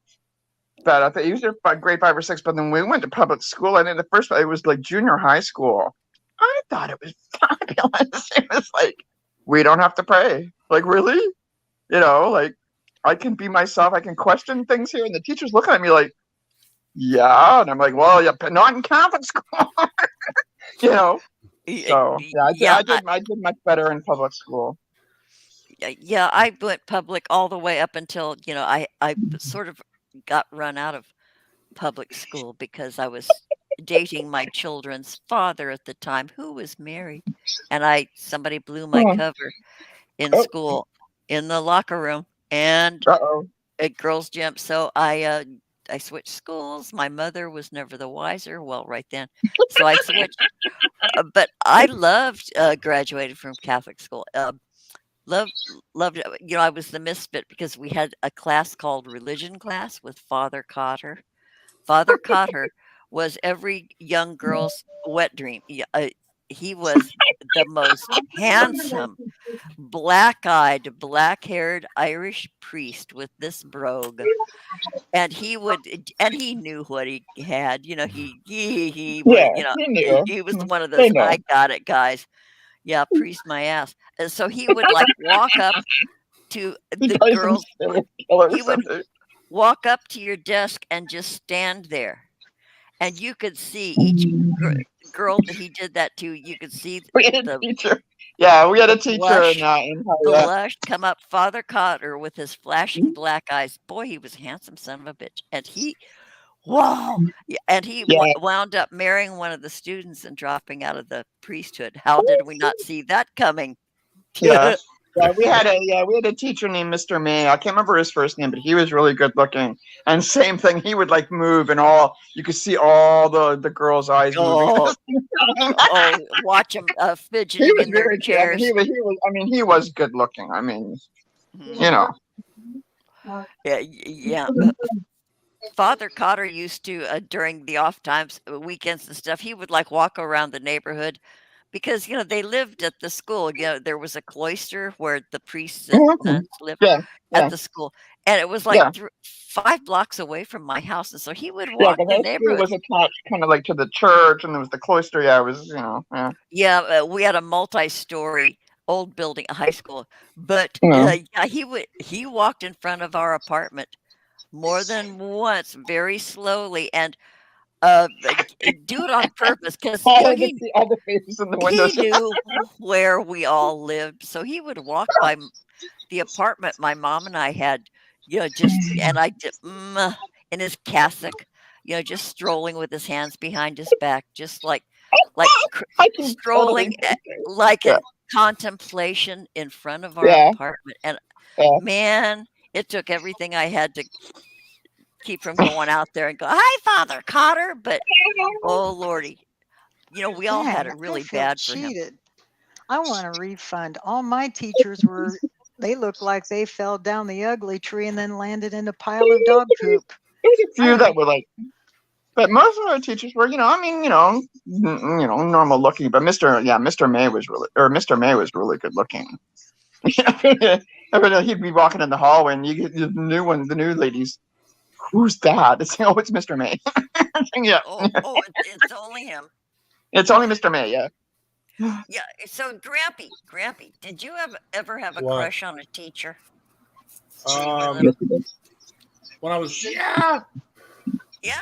but I think usually by grade 5 or 6. But then we went to public school, and in the first it was like junior high school. I thought it was fabulous. It was like we don't have to pray. Like really, like. I can be myself. I can question things here. And the teacher's looking at me like, yeah. And I'm like, well, yeah, but not in Catholic school. So, yeah, I did much better in public school. Yeah, I went public all the way up until, I sort of got run out of public school because I was dating my children's father at the time, who was married. And somebody blew my cover in school, in the locker room. And at girls' gym. So I switched schools. My mother was never the wiser. Well, right then. So I switched. But I loved graduated from Catholic school. Loved it. I was the misfit because we had a class called religion class with Father Cotter. Father Cotter was every young girl's wet dream. He was the most handsome, black-eyed, black-haired Irish priest with this brogue, and he knew what he had. He was, he was one of those I got it guys. Yeah, priest my ass. And so he would like walk up to the girls. He would walk up to your desk and just stand there. And you could see each girl that he did that to. You could see the teacher. Yeah, we had a teacher the blush come up. Father Cotter with his flashing black eyes. Boy, he was a handsome son of a bitch. And Wow. Yeah, and he Yeah. wound up marrying one of the students and dropping out of the priesthood. How did we not see that coming? Yeah. Yeah, we had a teacher named Mr. May. I can't remember his first name, but he was really good looking. And same thing, he would like move and all you could see all the girls' eyes moving. Oh, watch them He fidgeting was in their very good. I chairs. mean, he was good looking. I mean, you know. Yeah. Father Cotter used to during the off times, weekends and stuff. He would like walk around the neighborhood because they lived at the school. There was a cloister where the priests and nuns lived Yeah, at yeah, the school, and it was like yeah. 5 blocks away from my house, and so he would Yeah, walk because the our school neighborhood. was attached kind of like to the church, and there was the cloister. Yeah, it was, yeah. Yeah, we had a multi-story old building, a high school, but Yeah. yeah, he walked in front of our apartment more than once, very slowly, and do it on purpose because All the faces in the he windows. knew where we all lived, so he would walk by the apartment my mom and I had, and I just in his cassock, just strolling with his hands behind his back, just like I can strolling totally like Yeah. in contemplation in front of our Yeah. apartment, and Yeah. man, it took everything I had to keep from going out there and go, "Hi, Father Cotter," but oh lordy, we all had Man, it really I feel bad for him. cheated. I want a refund. All my teachers were, they looked like they fell down the ugly tree and then landed in a pile of dog poop. There was a few that were like, but most of our teachers were, normal looking. But Mr. May was really good looking. He'd be walking in the hallway, and the new ladies. Who's that? It's Mr. May. Yeah. Oh, it's only him. It's only Mr. May. Yeah. Yeah. So, Grampy, did you ever have a What? crush on a teacher? When I was yeah, Yeah.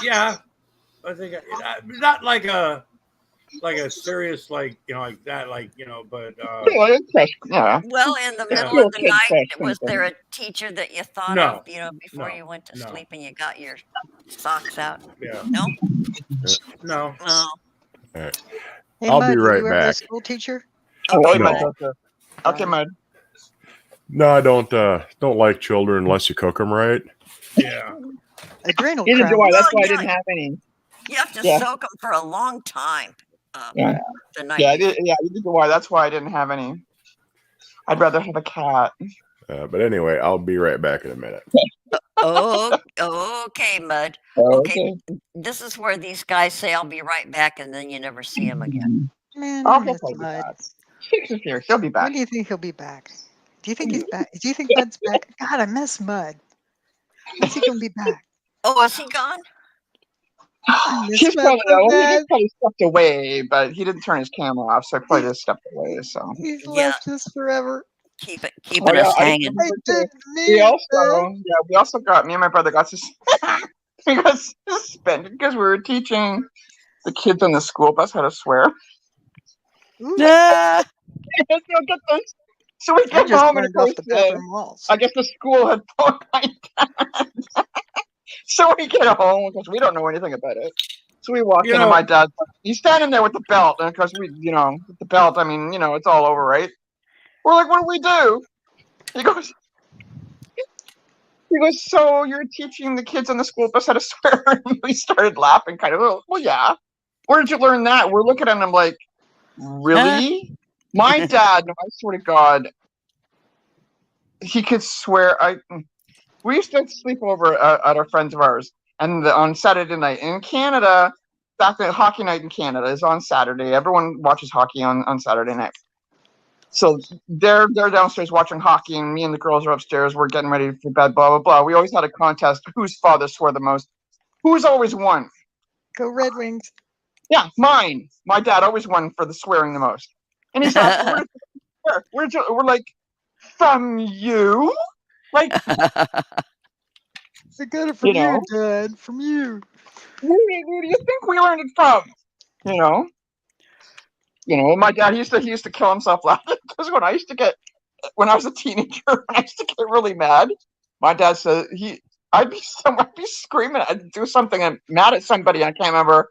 yeah, I think not like a serious like that but Yeah. Well, in the Yeah. middle of the Little kid night, crush was kind of there a teacher that you thought No. of, before No. you went to No. sleep and you got your socks out? yeah No. no Oh. Hey, I'll be Mud, were right you ever a back. school teacher? Okay, No. Mud. Okay, Mud. No, I don't like children unless you cook them right. yeah Adrenal Neither do I. crown. That's why I yeah. didn't have any. You have to Yeah. soak them for a long time. Yeah. The night. Yeah, neither do I. That's why I didn't have any. I'd rather have a cat. But anyway, I'll be right back in a minute. Oh, okay, Mud. Okay. This is where these guys say, "I'll be right back," and then you never see them again. Man, I'll I get miss Mud. Mud. Shakes here. He'll be back. When do you think he'll be back? Do you think he's back? Do you think Mud's back? God, I miss Mud. When's he gonna be back? Oh, is he gone? I miss He's Mud probably, so he bad. just probably stepped away, but he didn't turn his camera off, so he probably just stepped away. So He's Yeah. left us forever. Keeping yeah, us I hanging. I didn't we mean also, we also got me and my brother got we got suspended because we were teaching the kids on the school bus how to swear. Ooh, Ah, Get this. So we I get just home and of burned off course, the bathroom walls. I guess the school had phone my So we get home because we don't know anything about it. So we walk in and my dad, he's standing there with the belt. And of course, with the belt, I mean, it's all over, right? We're like, what do we do? He goes, so you're teaching the kids on the school bus how to swear? And we started laughing kind of, well, yeah. Where did you learn that? We're looking at him like, really? My dad, I swear to God, he could swear. We used to sleep over at a friends of ours, and on Saturday night in Canada, back then hockey night in Canada is on Saturday. Everyone watches hockey on Saturday night. So they're downstairs watching hockey, and me and the girls are upstairs. We're getting ready for bed. Blah blah blah. We always had a contest: whose father swore the most. Who's always won? Go Red Wings. Yeah, mine. My dad always won for the swearing the most. And he's like, we're like, from you? Like, I got it from You know. you, Dad. From you. who do you think we learned it from? My dad he used to kill himself laughing because when I was a teenager, I used to get really mad. My dad said I'd be screaming, I'd do something, and mad at somebody, I can't remember,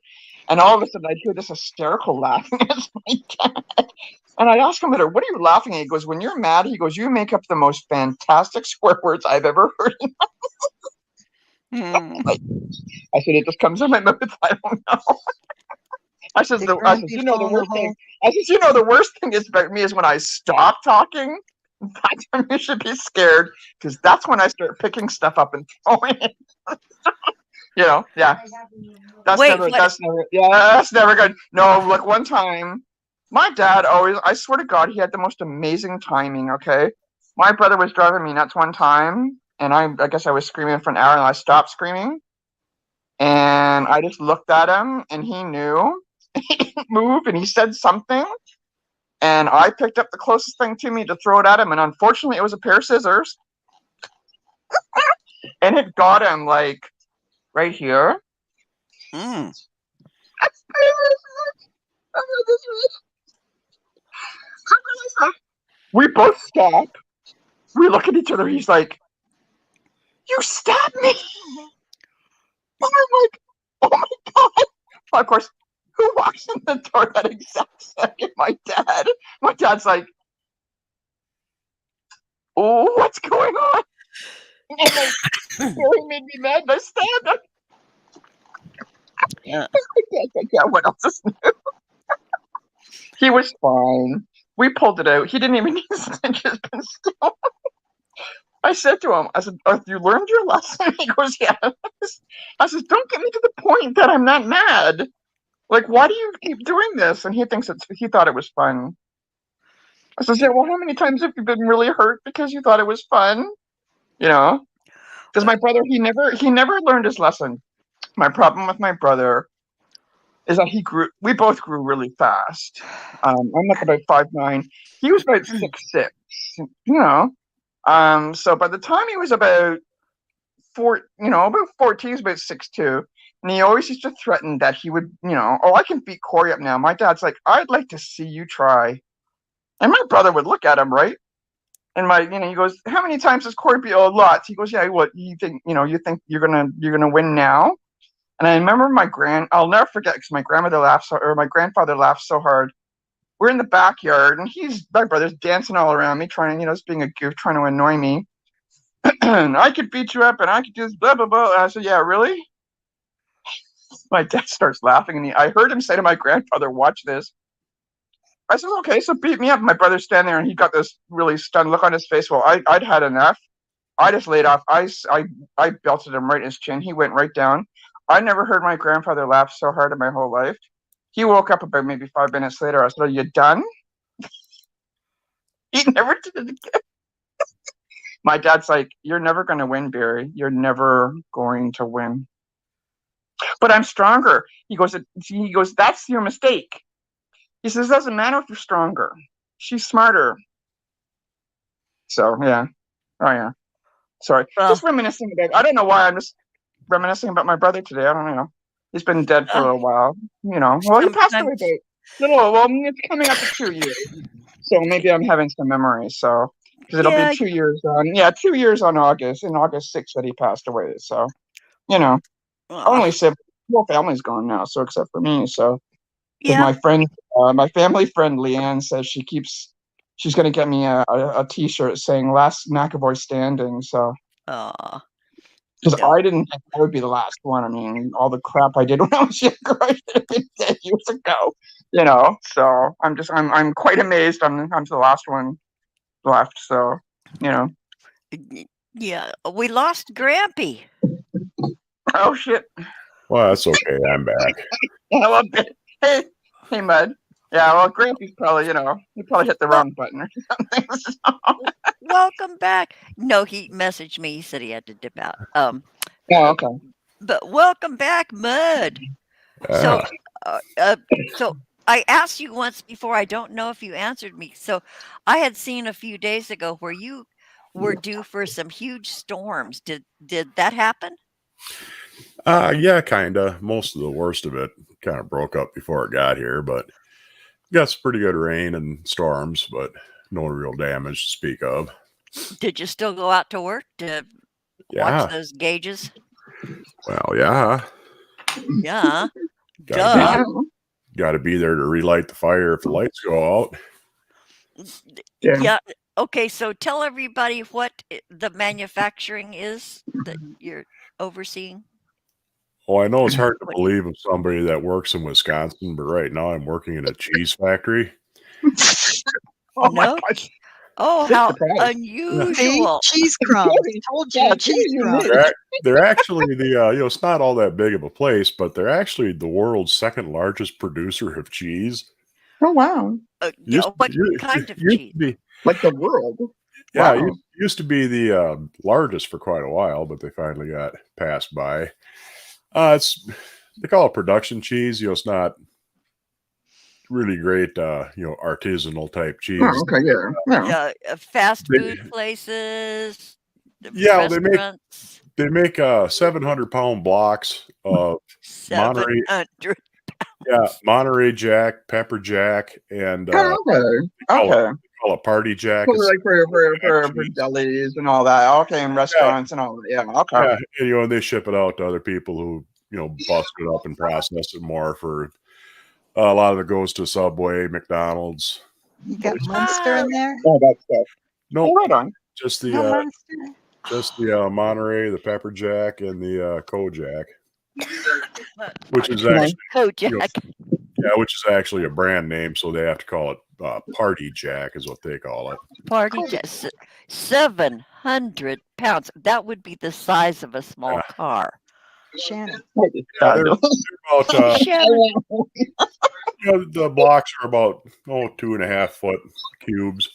and all of a sudden I'd hear this hysterical laughing as my dad. And I'd ask him later, "What are you laughing at?" He goes, "When you're mad," he goes, "you make up the most fantastic swear words I've ever heard." Hmm. I said, "It just comes in my mouth. I don't know." I said, Did "You Grumpy know, the fall in the worst thing." hole? I said, "You know, the worst thing is about me is when I stop talking. That's when you should be scared, because that's when I start picking stuff up and throwing it." You know, yeah. That's Wait, never. what? That's never. Yeah, that's never good. No, like one time, my dad always. I swear to God, he had the most amazing timing. Okay, my brother was driving me nuts one time, and I guess I was screaming for an hour, and I stopped screaming, and I just looked at him, and he knew. He didn't move, and he said something, and I picked up the closest thing to me to throw it at him, and unfortunately, it was a pair of scissors, and it got him like right here. Mm. We both stop. We look at each other. He's like, "You stabbed me!" And I'm like, "Oh my God!" Well, of course, who walks in the door that exact second? My dad. My dad's like, "Oh, what's going on?" And I'm like, "Barry made me mad, and I stabbed him." Yeah. Yeah, what else is new? He was fine. We pulled it out. He didn't even need stitches, but still. I said to him, I said, "Have you learned your lesson?" He goes, "Yeah." I said, "Don't get me to the point that I'm not mad. Like, why do you keep doing this?" And he thought it was fun. I said, "Yeah, well, how many times have you been really hurt because you thought it was fun?" You know? Because my brother, he never learned his lesson. My problem with my brother is that we both grew really fast. I'm like about 5'9". He was about 6'6", you know? So by the time he was about about 14, he was about 6'2". And he always used to threaten that he would, "Oh, I can beat Corey up now." My dad's like, "I'd like to see you try." And my brother would look at him, right? And he goes, "How many times has Corey beat?" "Oh, lots." He goes, "Yeah, what you think? You think you're gonna win now?" And I remember I'll never forget, because my grandfather laughed so hard. We're in the backyard, and my brother's dancing all around me, trying, just being a goof, trying to annoy me. And "I could beat you up, and I could do this, blah blah blah." And I said, "Yeah, really?" My dad starts laughing, and I heard him say to my grandfather, "Watch this." I said, "Okay, so beat me up." My brother's standing there, and he got this really stunned look on his face. Well, I'd had enough. I just laid off. I belted him right in his chin. He went right down. I never heard my grandfather laugh so hard in my whole life. He woke up about maybe 5 minutes later. I said, "Are you done?" He never did it again. My dad's like, "You're never going to win, Barry. You're never going to win." "But I'm stronger." He goes, "That's your mistake." He says, "It doesn't matter if you're stronger. She's smarter." So, yeah. Oh, yeah. Sorry. Well, Just reminiscing about, I don't know why I'm just reminiscing about my brother today. I don't know. He's been dead for a little while. Well, he passed away it's coming up to 2 years. So maybe I'm having some memories. So, because it'll yeah. be 2 years on, 2 years on August, in August 6th that he passed away. So, only sibling, whole family's gone now. So, except for me. So, because Yeah. my family friend Leanne says she's going to get me a T-shirt saying "Last McAvoy Standing." So, Aw. because No. I didn't think I would be the last one. I mean, all the crap I did when I was younger, I should have been dead years ago. So I'm quite amazed. I'm the last one left. So, Yeah. We lost Grampy. oh shit. Well, that's okay. I'm back. Yeah, well, hey, Mud. Yeah, well, Grampy's probably, he probably hit the wrong button or something. Welcome back. No, he messaged me. He said he had to dip out. Oh, okay. But welcome back, Mud. So, so I asked you once before. I don't know if you answered me. So, I had seen a few days ago where you were due for some huge storms. Did that happen? Yeah, kinda. Most of the worst of it kind of broke up before it got here, but got some pretty good rain and storms, but no real damage to speak of. Did you still go out to work? Yeah. Watch those gauges. Well, yeah. Yeah. Gotta Duh. Yeah. be there to relight the fire if the lights go out. Yeah. Yeah. Okay, so tell everybody what the manufacturing is that you're overseeing. Oh, I know it's hard to What- believe of somebody that works in Wisconsin, but right now I'm working in a cheese factory. Oh my No. gosh. Oh, Big how surprise. See, unusual. cheese crumbs. Told you, Yeah, cheese very crumbs. unique. They're actually the it's not all that big of a place, but they're actually the world's second largest producer of cheese. Oh wow. Yeah, what kind of used cheese? to be, Like the world. yeah, Wow. used to be the largest for quite a while, but they finally got passed by. It's they call it production cheese. It's not really great, artisanal type cheese. Oh, okay, yeah. Fast They- food places, Yeah, well, they make restaurants. they make 700-pound blocks of Monterey, 700. Monterey Jack, Pepper Jack, and Oh, okay. call Okay. call it Party Jack. So It's- like for cheese. delis and all that. Okay, and restaurants and all that. Yeah. Okay. Yeah, and they ship it out to other people who bust it up and process it more. For a lot of it goes to Subway, McDonald's. You got Munster in there? All that stuff. No, Oh, right on. just No the Munster? Monterey, the Pepper Jack, and the Kojak, which is Nice. actually Kojak. which is actually a brand name, so they have to call it Party Jack, is what they call it. Party Jack. 700 pounds. That would be the size of a small car. Shannon. Yeah, they're about Shannon, the blocks are about 2.5 foot cubes.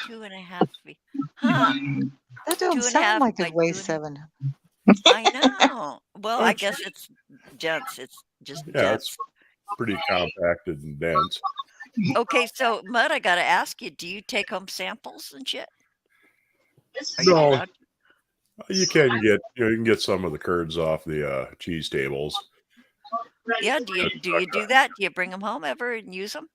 2.5 feet. Huh. That don't 2.5 sound like by it weighs 2.5. 7. I know. Well, I guess it's gents. It's just Yeah, gents. it's pretty compacted and dense. Okay, so Mud, I gotta ask you, do you take home samples and shit? Are you No, allowed to? you can get some of the curds off the cheese tables. Yeah, do you do that? Do you bring them home ever and use them?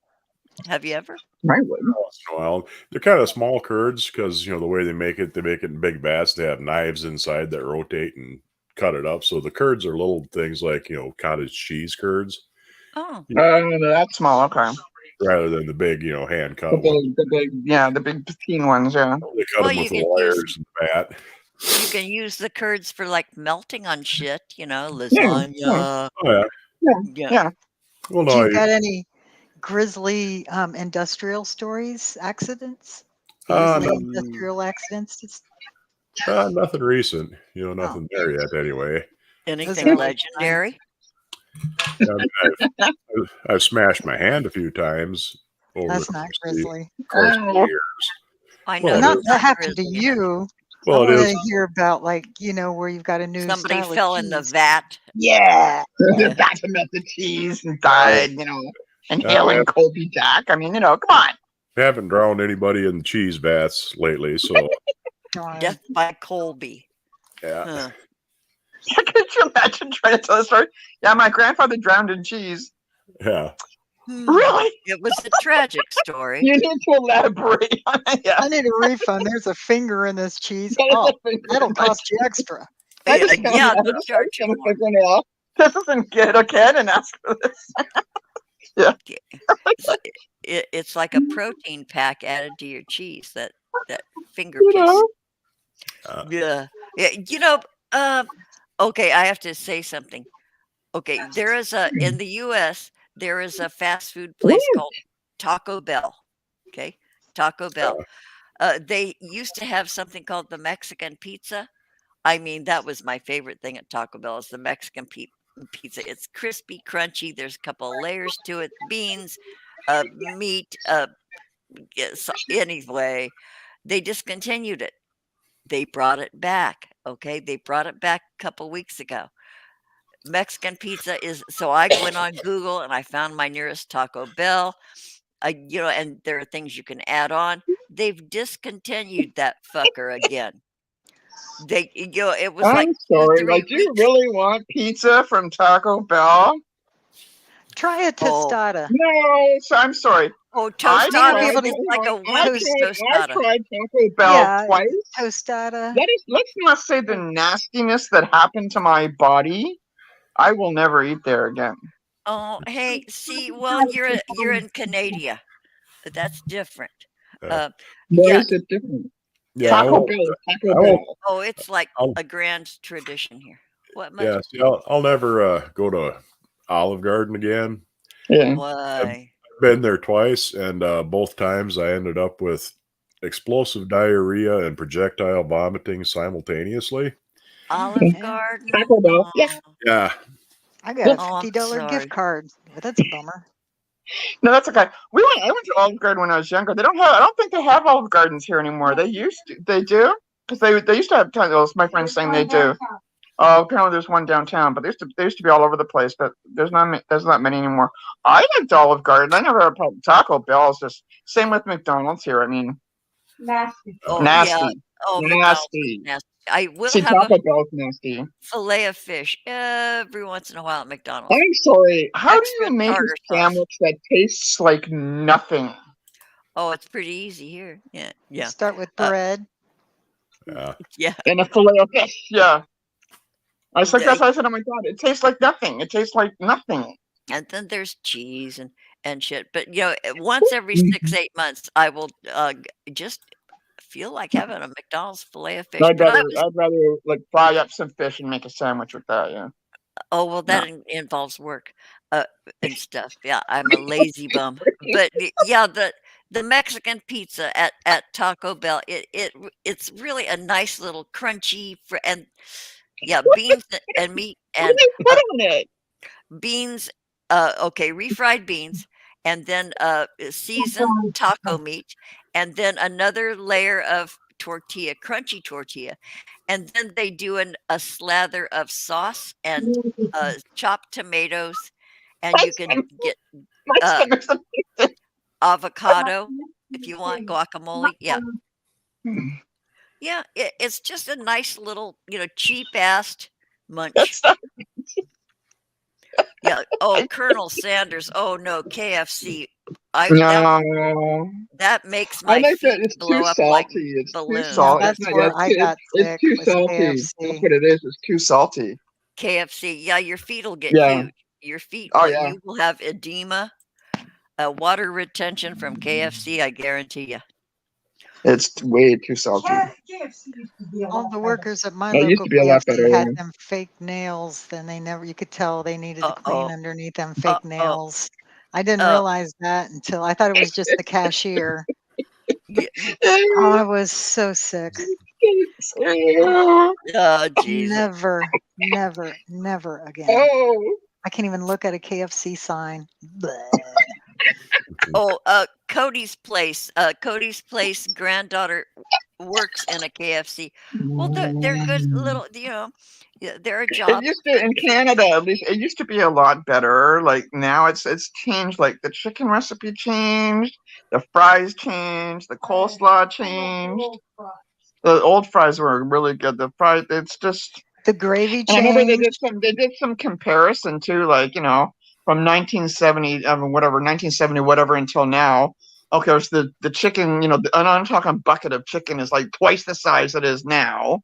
Have you ever? I would. Once in a while. They're kind of small curds because the way they make it in big vats. They have knives inside that rotate and cut it up. So the curds are little things like cottage cheese curds Oh, That's small. Okay. rather than the big hand cut ones. The big petite ones. Yeah. They cut Well, them you with can wires and bat. you can use the curds for like melting on shit, lasagna. Oh yeah. Yeah. Yeah. Well, Do no, you got any grisly industrial stories, accidents? Uh, Grisly no. industrial accidents? nothing recent. Nothing there yet. Anyway, Anything are- legendary? I mean, I've smashed my hand a few times over That's the not course of the- grisly. course of the Oh. years. I Well, know. Not that's that happened to grisly. you. Well, I it want is. to hear about where you've got a new Somebody style of fell in the cheese. vat. Yeah. Yeah. Got to melt the cheese and died. Inhaling Yeah. Colby Jack. I mean, come on. Haven't drowned anybody in cheese baths lately, so Darn. Death by Colby. yeah. Huh. Could you imagine trying to tell a story? Yeah, my grandfather drowned in cheese. Yeah. Hmm. Really? It was a tragic story. You need to elaborate on it. Yeah. I need a refund. There's a finger in this cheese. Oh, that'll cost you extra. I just Yeah, kinda- I they'll just charge you kinda more. figuring it out. This isn't good. Okay, I didn't ask for this. It's like a protein pack added to your cheese. That finger You piece. know? Yeah. Okay, I have to say something. Okay, there is in the US, there is a fast food place called Taco Bell. Okay, Taco Bell. They used to have something called the Mexican pizza. I mean, that was my favorite thing at Taco Bell is the Mexican pizza. It's crispy, crunchy. There's a couple of layers to it, beans, meat. Yes, anyway, they discontinued it. They brought it back. Okay, they brought it back a couple weeks ago. Mexican pizza is so I went on Google and I found my nearest Taco Bell. And there are things you can add on. They've discontinued that fucker again. It was I'm like sorry. 3 Like, do you weeks. really want pizza from Taco Bell? Try a Oh. tostada. No, so I'm sorry. Oh, I tostada able to- is like a I Wendy's tried tostada. Taco Bell Yeah, twice. tostada. Let's not say the nastiness that happened to my body. I will never eat there again. Oh, hey, see, well, you're in Canada. That's different. Yeah. What Yeah. is it different? Yeah, I Taco won't- Bell. Taco I Bell. won't- Oh, it's like I'll- a grand tradition here. What much? yeah, see, I'll never go to Olive Garden again. Yeah. Why? Been there twice, and both times I ended up with explosive diarrhea and projectile vomiting simultaneously. Olive Garden. Taco Bell. Yeah. Oh, Yeah, I got a Oh, I'm $50 sorry. gift card, but that's a bummer. No, that's okay. I went to Olive Garden when I was younger. I don't think they have Olive Gardens here anymore. They used to. They do? Because they used to have tons. My friend's saying they do. Oh, apparently there's one downtown, but they used to be all over the place. But there's not many anymore. I liked Olive Garden. I never had a problem. Taco Bell is just same with McDonald's here. I mean, Nasty. Oh, nasty, yeah. Oh, McDonald's is nasty. nasty. I will See, have Taco a Bell's nasty. fillet of fish every once in a while at McDonald's. I'm sorry. How do Extra you make a tartar sauce. sandwich that tastes like nothing? Oh, it's pretty easy here. Yeah, yeah, Start with Uh, bread. yeah. yeah. And a fillet of fish, yeah. I was like, Yeah. that's why I said, oh my god, it tastes like nothing. It tastes like nothing. And then there's cheese and shit. But once every 6-8 months, I will just feel like having a McDonald's fillet of fish. I'd But I rather, was, I'd rather like fry up some fish and make a sandwich with that. Yeah. oh well, that involves work and stuff. Yeah, I'm a lazy bum. But yeah, the Mexican pizza at Taco Bell, it's really a nice little crunchy and yeah, beans and meat What and do you put on it? beans. Okay, refried beans, and then seasoned taco meat, and then another layer of tortilla, crunchy tortilla, and then they do a slather of sauce and chopped tomatoes, and you can get My stomach's a- avocado if you want guacamole. Yeah, Hmm. yeah, it's just a nice little cheap ass munch. That's not. Yeah. Oh, Colonel Sanders. Oh no, KFC. No. That makes I my like that. feet It's blow too up like salty. It's too balloons. salty. That's It's not- where yeah, I it's, got it's sick, too was salty. KFC. That's what it is. It's too salty. KFC. Yeah, your feet will get Yeah. huge. Your feet. Oh, yeah. You will have edema, water retention from KFC. I guarantee you. It's way too salty. KFC used to be a All lot the better. workers at my It used local to be a lot KFC better, had yeah. them fake nails. Then you could tell they needed to clean Uh-oh. underneath them fake Uh-oh. nails. I didn't Oh. realize that until I thought it was just the cashier. Yeah. Oh, I was so sick. Oh, Jesus. Never, never again. Oh, I can't even look at a KFC sign. Bleh. Oh, Cody's place. Cody's place granddaughter works in a KFC. Well, they're good little. Yeah, they're a It job. used to in Canada, at least, it used to be a lot better. Like now, it's changed. Like the chicken recipe changed, the fries changed, the coleslaw changed. The old fries were really good. The fries, it's just. The gravy And I remember changed. they did some comparison too, like from 1970, whatever 1970, whatever until now. Okay, so the chicken, and I'm talking bucket of chicken is like twice the size it is now.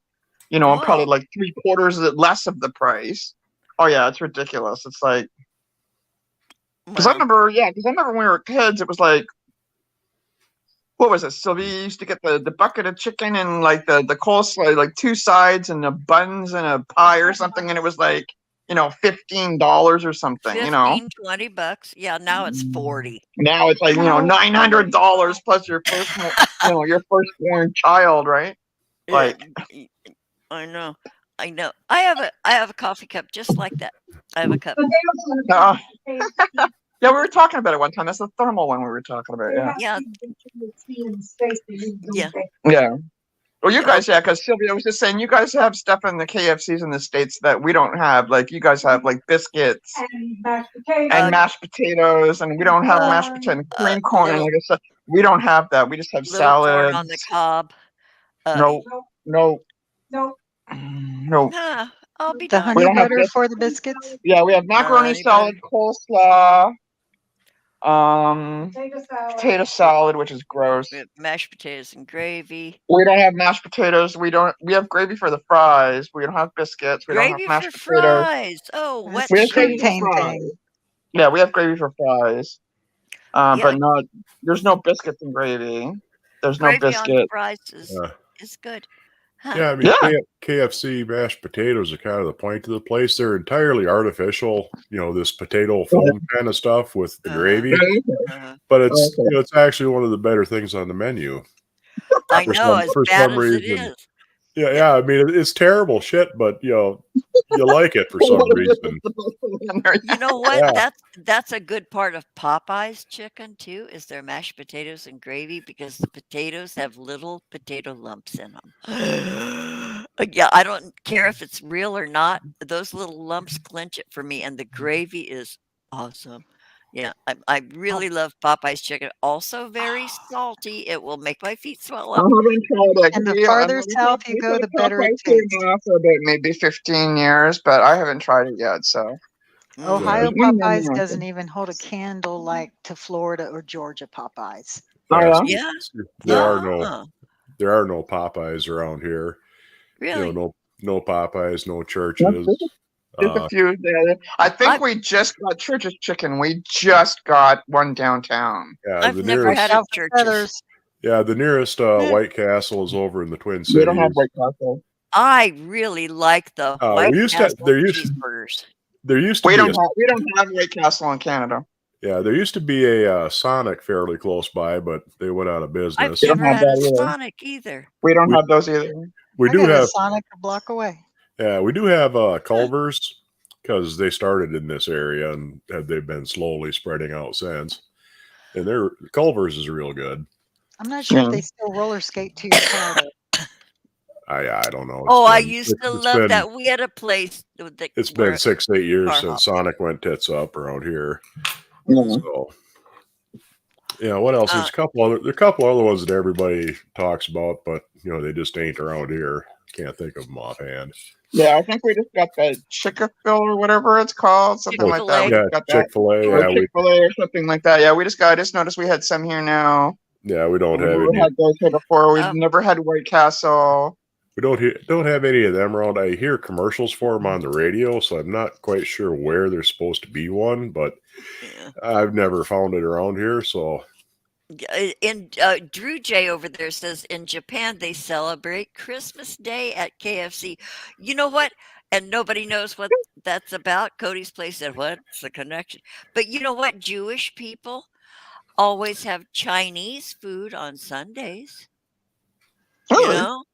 And probably Whoa. like 3/4 less of the price. Oh yeah, it's ridiculous. It's like because I Well, remember when we were kids, it was like what was it? So we used to get the bucket of chicken and like the coleslaw, like two sides and the buns and a pie or something, and it was like $15 or something. $15-$20. Yeah, now it's 40. Now it's like $900 plus your first your firstborn child, right? Like I know. I have a coffee cup just like that. I have a cup. But they also Uh, yeah, we were talking about it one time. That's the thermal one we were talking about. Yeah. Yeah. Yeah. Well, you guys, because Sylvia was just saying, you guys have stuff in the KFCs in the States that we don't have. Like, you guys have, like, biscuits And mashed potatoes. and mashed potatoes, and we don't have mashed potato and cream corn and like stuff. We don't have that. We just have Little corn salads. on the cob. No, no, No, no. Ah, I'll be The darned. We honey don't have butter this. for the biscuits. Yeah, we have macaroni Honey salad, coleslaw, Potato salad. potato salad, which is gross. We have mashed potatoes and gravy. We don't have mashed potatoes. We have gravy for the fries. We don't have biscuits. We don't have Gravy mashed for potatoes. fries. Oh, That's wet We have a gravy for cheese. propane fries. thing. Yeah, we have gravy for fries. Yeah, But not. There's no biscuits and gravy. There's no gravy on biscuit. fries Uh, is good. Huh. yeah, I mean, Yeah. KFC mashed potatoes are kind of the point of the place. They're entirely artificial, this potato foam kind of stuff with the Uh-huh. gravy. Uh, But it's Okay. it's actually one of the better things on the menu I for know, some as for bad some as it reason. is. Yeah. I mean, it's terrible shit, but you like it for some reason. You know what? Yeah. That's a good part of Popeye's chicken too, is their mashed potatoes and gravy because the potatoes have little potato lumps in them. Yeah, I don't care if it's real or not. Those little lumps clinch it for me, and the gravy is awesome. Yeah, I really love Popeye's chicken. Also very salty. It will make my feet swell I up. haven't tried it. And the We- farther we- south you we go, had the better it Popeyes here tastes. now for about maybe 15 years, but I haven't tried it yet. So Ohio There's one in Popeyes America. doesn't even hold a candle like to Florida or Georgia Popeyes. Oh, Yeah, yeah? see, Yeah. see, there Ah, are no Popeyes around here. really? No Popeyes, no churches. There's a few there. I think we just got Church's Chicken. We just got one downtown. Yeah, I've the never nearest had Out a for churches. feathers. the nearest Yeah. White Castle is over in the Twin We don't have Cities. White Castle. I really like the White we used to Castle there used cheeseburgers. there used to We be don't have White Castle in Canada. there used to be a Sonic fairly close by, but they went out of I've business. We don't never have had a that either. Sonic either. We don't We- have those either. We I do got a have Sonic a block away. we do have Culver's because they started in this area and they've been slowly spreading out since. And their Culver's is real good. I'm not sure Yeah. if they still roller skate to your car. though. I don't know. Oh, I been- used to it's love been- that. We had a place that It's where been 6-8 years car since hop. Sonic went tits up around here. Yeah. So, what else? There's a couple other ones that everybody talks about, but they just ain't around here. Can't think of them offhand. Yeah, I think we just got the Chick-fil or whatever it's called, something like that. We Chick-fil-A. Yeah, just got that. Chick-fil-A. Or Yeah, we Chick-fil-A or something like that. Yeah, I just noticed we had some here now. we don't We have never any. had those here before. We've Oh. never had White Castle. We don't have any of them around. I hear commercials for them on the radio, so I'm not quite sure where there's supposed to be one, but Yeah. I've never found it around here. So And Drew J over there says in Japan they celebrate Christmas Day at KFC. You know what? And nobody knows what that's about. Cody's Place said, "What's the connection?" But you know what? Jewish people always have Chinese food on Sundays. You Really? know?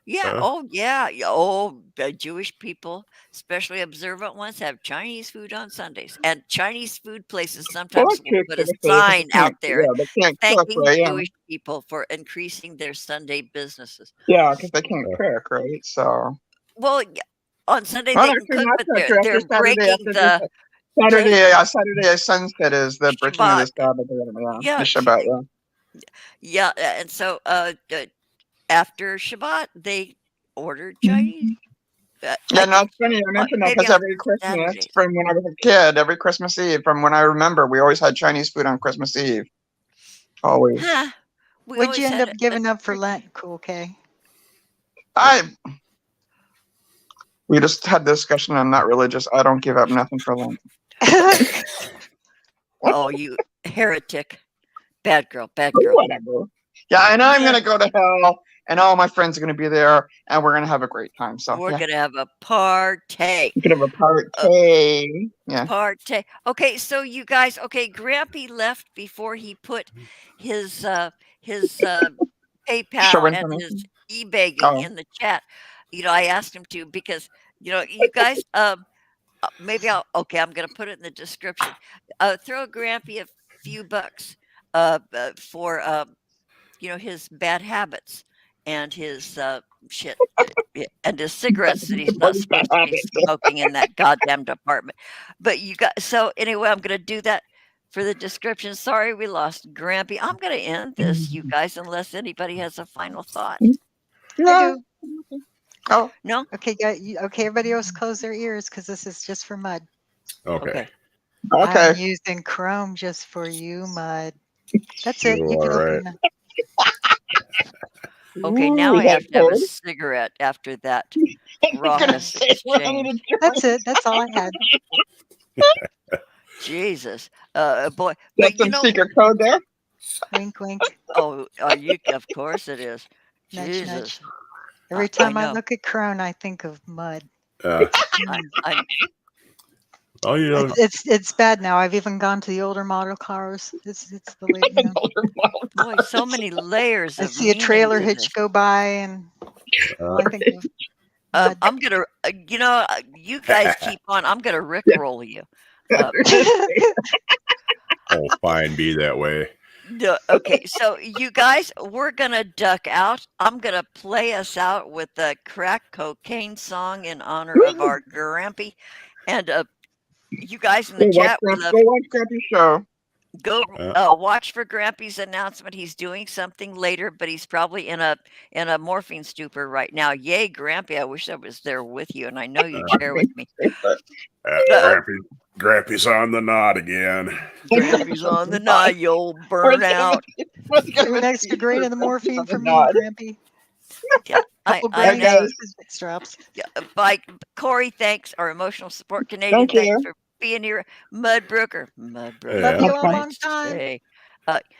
Yeah. Huh? Oh, yeah. Oh, the Jewish people, especially observant ones, have Chinese food on Sundays. And Chinese food places Well, sometimes that's will good put for a the food, 'cause sign they can't- out there Yeah, they can't cook, thanking right? Yeah, Jewish people for increasing their Sunday businesses. yeah, because they can't cook, right? So. Well, on Sunday Well, they can actually, cook, not but after they're Saturday, breaking after the Saturday sunset is the breaking of the Shabbat. Sabbath. or whatever, Yeah, the Shabbat. Yeah. and so after Shabbat they order Mm-hmm. Chinese. Yeah, I no, think it's funny you mention that maybe because on every Christmas Saturdays. from when I was a kid, every Christmas Eve, from when I remember, we always had Chinese food on Christmas Eve. Always. Huh. We What'd always you end had up a giving up for turkey. Lent, Cool K? We just had the discussion. I'm not religious. I don't give up nothing for Lent. Oh, you heretic. Bad girl, bad But girl. whatever. Yeah, and I'm gonna go to hell, and all my friends are gonna be there, and we're gonna have a great time. So We're yeah, gonna have a party. we could have a party. Yeah. Party. Okay, so you guys, okay, Grampy left before he put his PayPal Show and information? his eBay Oh. in the chat. I asked him to because you guys maybe I'm gonna put it in the description. Throw Grampy a few bucks for his bad habits and his shit and his cigarettes that he's not What is bad supposed to be habits? smoking in that goddamn department. But you got so anyway, I'm gonna do that for the description. Sorry we lost Grampy. I'm gonna end this, you guys, unless anybody has a final thought. Yeah. Oh, No? Okay, okay, everybody else close their ears because this is just for Mud. Okay. okay. I'm using Chrome just for you, Mud. That's it. You You can are open right. Okay, Ooh, now we I got have to have a code. cigarette after that I was gonna raucous say, we're having exchange. a That's it. That's all I had. Jesus. Boy. That's But you some know, secret code there. Wink, wink, oh, you, of course it is. nudge, Jesus. nudge. Every I time I know. look at Crone, I think of Mud. Uh, I'm oh, you know, It's bad now. I've even gone to the older model cars. It's the late, you know. boy, so many layers I of see a meaning trailer to hitch this. go by, and all I think of Mud. I'm gonna, you guys keep on. I'm gonna rickroll you. oh, fine, be that way. No, okay, so you guys, we're gonna duck out. I'm gonna play us out with the crack cocaine song in honor of our Grampy, and you guys in the chat, we love Go watch Grumpy Show. go watch for Grampy's announcement. He's doing something later, but he's probably in a morphine stupor right now. Yay, Grampy! I wish I was there with you, and I know you'd share with me. Grampy's on the knot again. Grampy's on the knot, you old burnout. Give an extra grain of the morphine for me, Grampy. Yeah, I Couple know. grains, six drops. Yeah, by Corey, thanks. Our emotional support Canadian, Thank you. thanks for being here. Mudbrooker. Yeah. Love you a Okay. long time. Hey,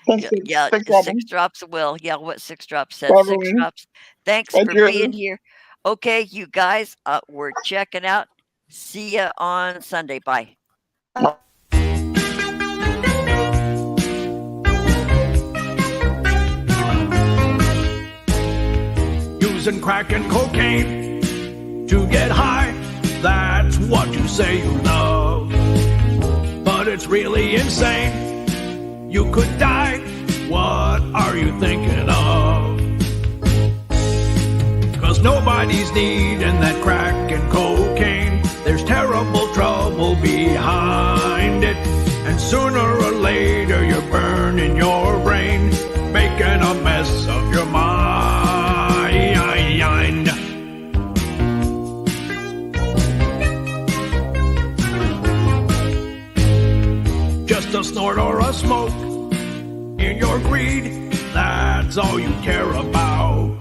Thanks, yeah, Big Robin. 6 drops of will. Yeah, what 6 drops said? Robin. 6 drops. Thanks Thank for you. being here. Okay, you guys, we're checking out. See ya on Sunday. Bye. Using crack and cocaine to get high. That's what you say you love. But it's really insane. You could die. What are you thinking of? 'Cause nobody's needing that crack and cocaine. There's terrible trouble behind it. And sooner or later you're burning your brain, making a mess of your mind. Just a snort or a smoke in your greed, that's all you care about.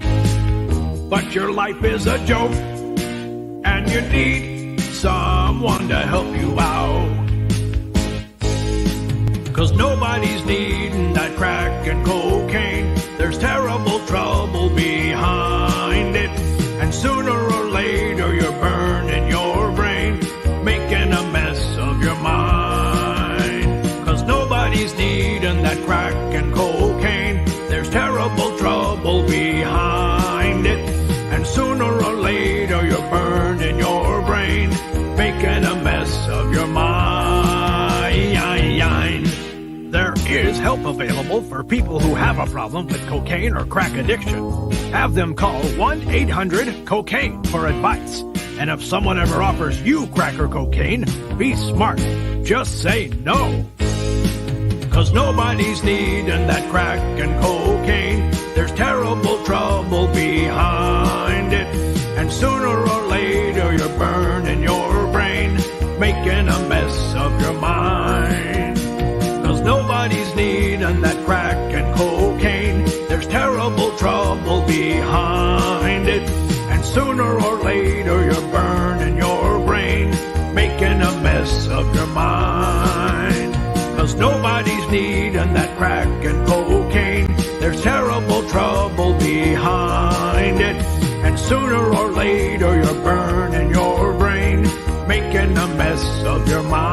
But your life is a joke, and you need someone to help you out. 'Cause nobody's needing that crack and cocaine. There's terrible trouble behind it. And sooner or later you're burning your brain, making a mess of your mind. 'Cause nobody's needing that crack and cocaine. There's terrible trouble behind it. And sooner or later you're burning your brain, making a mess of your mind. There is help available for people who have a problem with cocaine or crack addiction. Have them call 1-800-COCAINE for advice. And if someone ever offers you crack or cocaine, be smart. Just say no. 'Cause nobody's needing that crack and cocaine. There's terrible trouble behind it. And sooner or later you're burning your brain, making a mess of your mind. 'Cause nobody's needing that crack and cocaine. There's terrible trouble behind it. And sooner or later you're burning your brain, making a mess of your mind. 'Cause nobody's needing that crack and cocaine. There's terrible trouble behind it. And sooner or later you're burning your brain, making a mess of your mind.